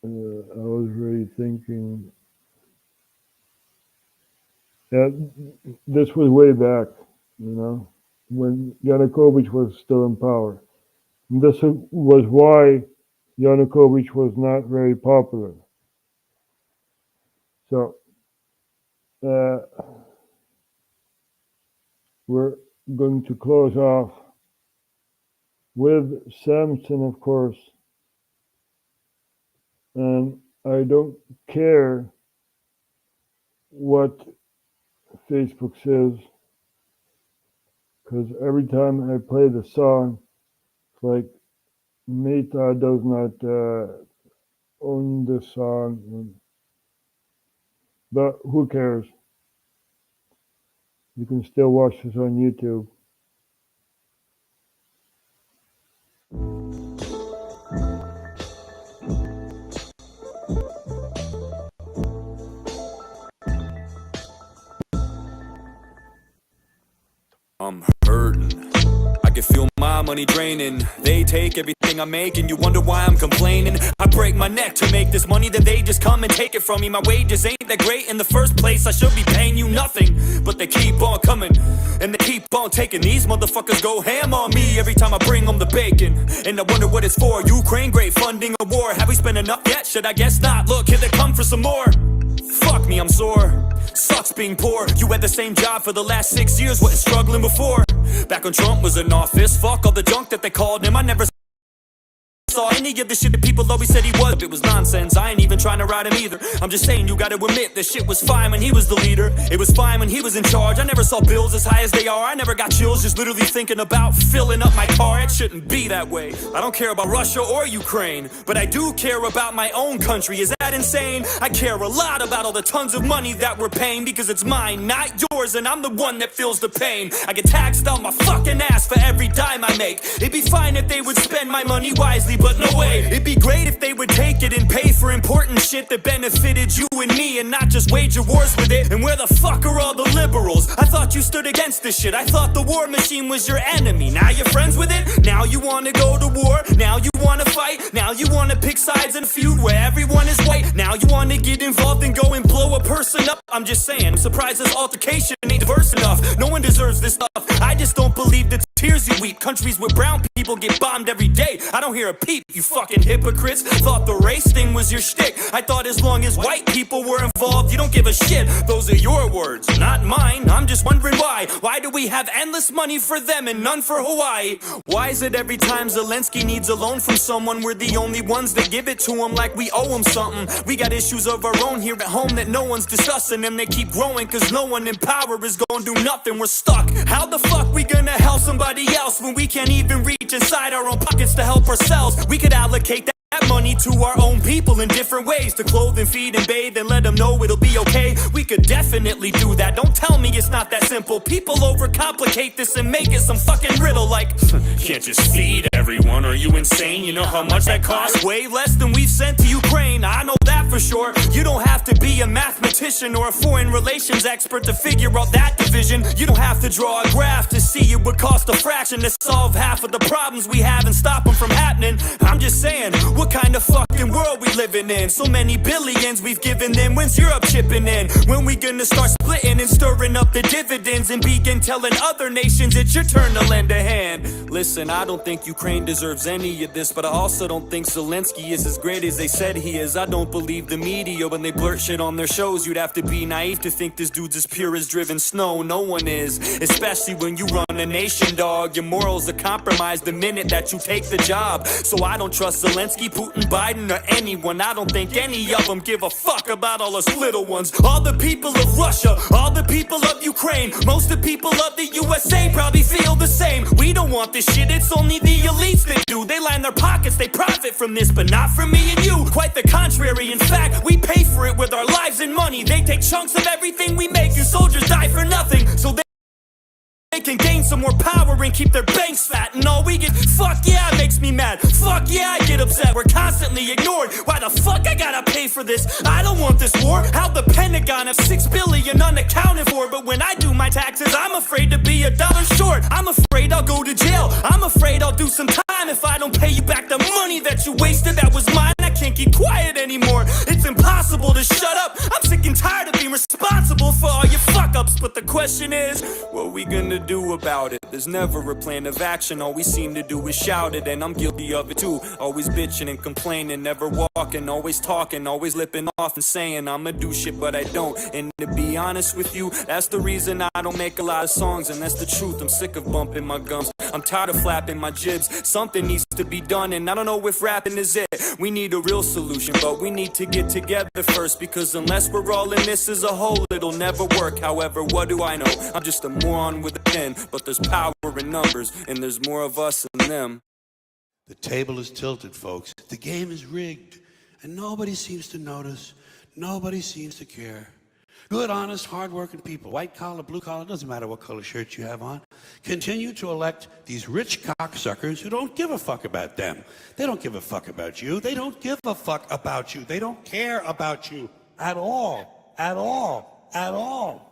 I was really thinking. Yeah, this was way back, when Yanukovych was still in power. And this was why Yanukovych was not very popular. So, we're going to close off with Samson, of course. And I don't care what Facebook says, because every time I play the song, it's like Meta does not own the song. But who cares? You can still watch this on YouTube. I'm hurting. I can feel my money draining. They take everything I make and you wonder why I'm complaining. I break my neck to make this money, then they just come and take it from me. My wages ain't that great in the first place. I should be paying you nothing, but they keep on coming and they keep on taking. These motherfuckers go ham on me every time I bring them the bacon. And I wonder what it's for. Ukraine, great funding a war. Have we spent enough yet? Should I guess not? Look, here they come for some more. Fuck me, I'm sore. Sucks being poor. You had the same job for the last 6 years, wasn't struggling before. Back when Trump was in office, fuck all the junk that they called him. I never saw any of the shit that people always said he was. It was nonsense, I ain't even trying to ride him either. I'm just saying you gotta admit that shit was fine when he was the leader. It was fine when he was in charge. I never saw bills as high as they are. I never got chills just literally thinking about filling up my car. It shouldn't be that way. I don't care about Russia or Ukraine, but I do care about my own country. Is that insane? I care a lot about all the tons of money that we're paying, because it's mine, not yours, and I'm the one that feels the pain. I get taxed on my fucking ass for every dime I make. It'd be fine if they would spend my money wisely, but no way. It'd be great if they would take it and pay for important shit that benefited you and me, and not just wage wars with it. And where the fuck are all the liberals? I thought you stood against this shit. I thought the war machine was your enemy. Now you're friends with it? Now you wanna go to war? Now you wanna fight? Now you wanna pick sides in a feud where everyone is white? Now you wanna get involved and go and blow a person up? I'm just saying, I'm surprised this altercation ain't diverse enough. No one deserves this stuff. I just don't believe the tears you weep. Countries where brown people get bombed every day. I don't hear a peep, you fucking hypocrites. Thought the race thing was your shtick. I thought as long as white people were involved, you don't give a shit. Those are your words, not mine. I'm just wondering why. Why do we have endless money for them and none for Hawaii? Why is it every time Zelensky needs a loan from someone, we're the only ones that give it to him like we owe him something? We got issues of our own here at home that no one's discussing, and they keep growing cause no one in power is gonna do nothing. We're stuck. How the fuck we gonna help somebody else when we can't even reach inside our own pockets to help ourselves? We could allocate that money to our own people in different ways, to clothe and feed and bathe and let them know it'll be okay. We could definitely do that. Don't tell me it's not that simple. People overcomplicate this and make it some fucking riddle like can't just feed everyone. Are you insane? You know how much that costs? Way less than we've sent to Ukraine. I know that for sure. You don't have to be a mathematician or a foreign relations expert to figure out that division. You don't have to draw a graph to see it would cost a fraction to solve half of the problems we have and stop them from happening. I'm just saying, what kind of fucking world we living in? So many billions we've given them. When's Europe chipping in? When we gonna start splitting and stirring up the dividends and begin telling other nations it's your turn to lend a hand? Listen, I don't think Ukraine deserves any of this, but I also don't think Zelensky is as great as they said he is. I don't believe the media when they blurt shit on their shows. knows you'd have to be naive to think this dude's as pure as driven snow. No one is, especially when you run a nation, dog. Your morals are compromised the minute that you take the job. So I don't trust Zelensky, Putin, Biden, or anyone. I don't think any of them give a fuck about all us little ones. All the people of Russia, all the people of Ukraine, most of the people of the USA probably feel the same. We don't want this shit, it's only the elites that do. They line their pockets, they profit from this, but not from me and you. Quite the contrary, in fact, we pay for it with our lives and money. They take chunks of everything we make, and soldiers die for nothing, so they can gain some more power and keep their banks fat. And all we get, fuck yeah, it makes me mad. Fuck yeah, I get upset. We're constantly ignored. Why the fuck I gotta pay for this? I don't want this war. How the Pentagon have $6 billion unaccounted for, but when I do my taxes, I'm afraid to be $1 short. I'm afraid I'll go to jail. I'm afraid I'll do some time if I don't pay you back the money that you wasted. That was mine. I can't keep quiet anymore. It's impossible to shut up. I'm sick and tired of being responsible for all your fuck-ups. But the question is, what we gonna do about it? There's never a plan of action. All we seem to do is shout it, and I'm guilty of it too. Always bitching and complaining, never walking, always talking, always lipping off and saying I'ma do shit, but I don't. And to be honest with you, that's the reason I don't make a lot of songs, and that's the truth. I'm sick of bumping my gums. I'm tired of flapping my jibs. Something needs to be done, and I don't know if rapping is it. We need a real solution, but we need to get together first, because unless we're all in this as a whole, it'll never work. However, what do I know? I'm just a moron with a pen, but there's power in numbers, and there's more of us than them. The table is tilted, folks. The game is rigged, and nobody seems to notice. Nobody seems to care. Good, honest, hard-working people, white collar, blue collar, doesn't matter what color shirt you have on, continue to elect these rich cocksuckers who don't give a fuck about them. They don't give a fuck about you. They don't give a fuck about you. They don't care about you at all, at all, at all.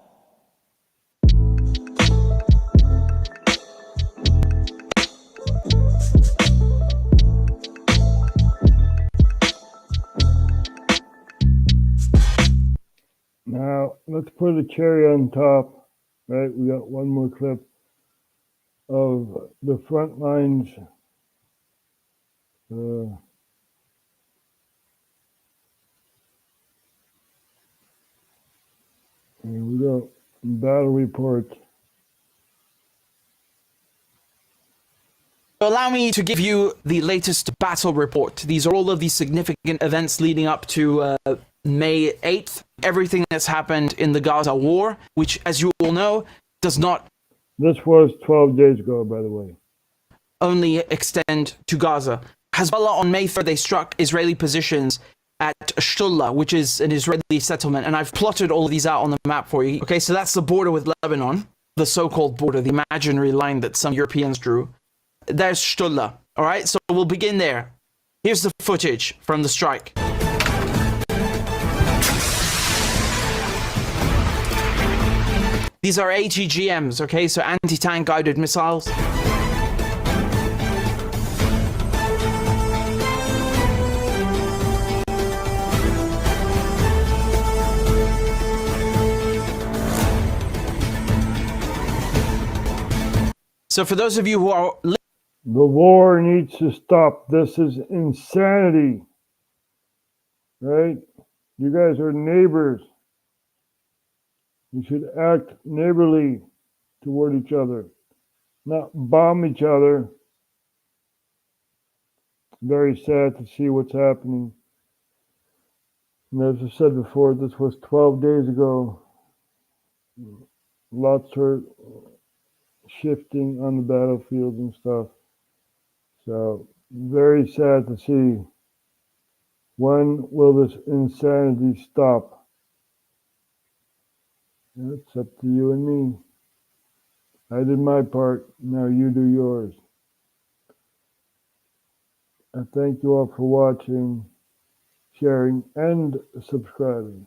Now, let's put a cherry on top, right? We got one more clip of the front lines. Here we go. Battle report. Allow me to give you the latest battle report. These are all of the significant events leading up to May 8th. Everything that's happened in the Gaza war, which, as you all know, does not... This was 12 days ago, by the way. ...only extend to Gaza. Hezbollah on May 3rd, they struck Israeli positions at Shtulla, which is an Israeli settlement, and I've plotted all of these out on the map for you. Okay, so that's the border with Lebanon, the so-called border, the imaginary line that some Europeans drew. There's Shtulla, all right? So we'll begin there. Here's the footage from the strike. These are AGGMs, okay? So anti-tank guided missiles. So for those of you who are... The war needs to stop. This is insanity. Right? You guys are neighbors. You should act neighborly toward each other, not bomb each other. Very sad to see what's happening. And as I said before, this was 12 days ago. Lots are shifting on the battlefield and stuff. So, very sad to see. When will this insanity stop? It's up to you and me. I did my part, now you do yours. I thank you all for watching, sharing, and subscribing.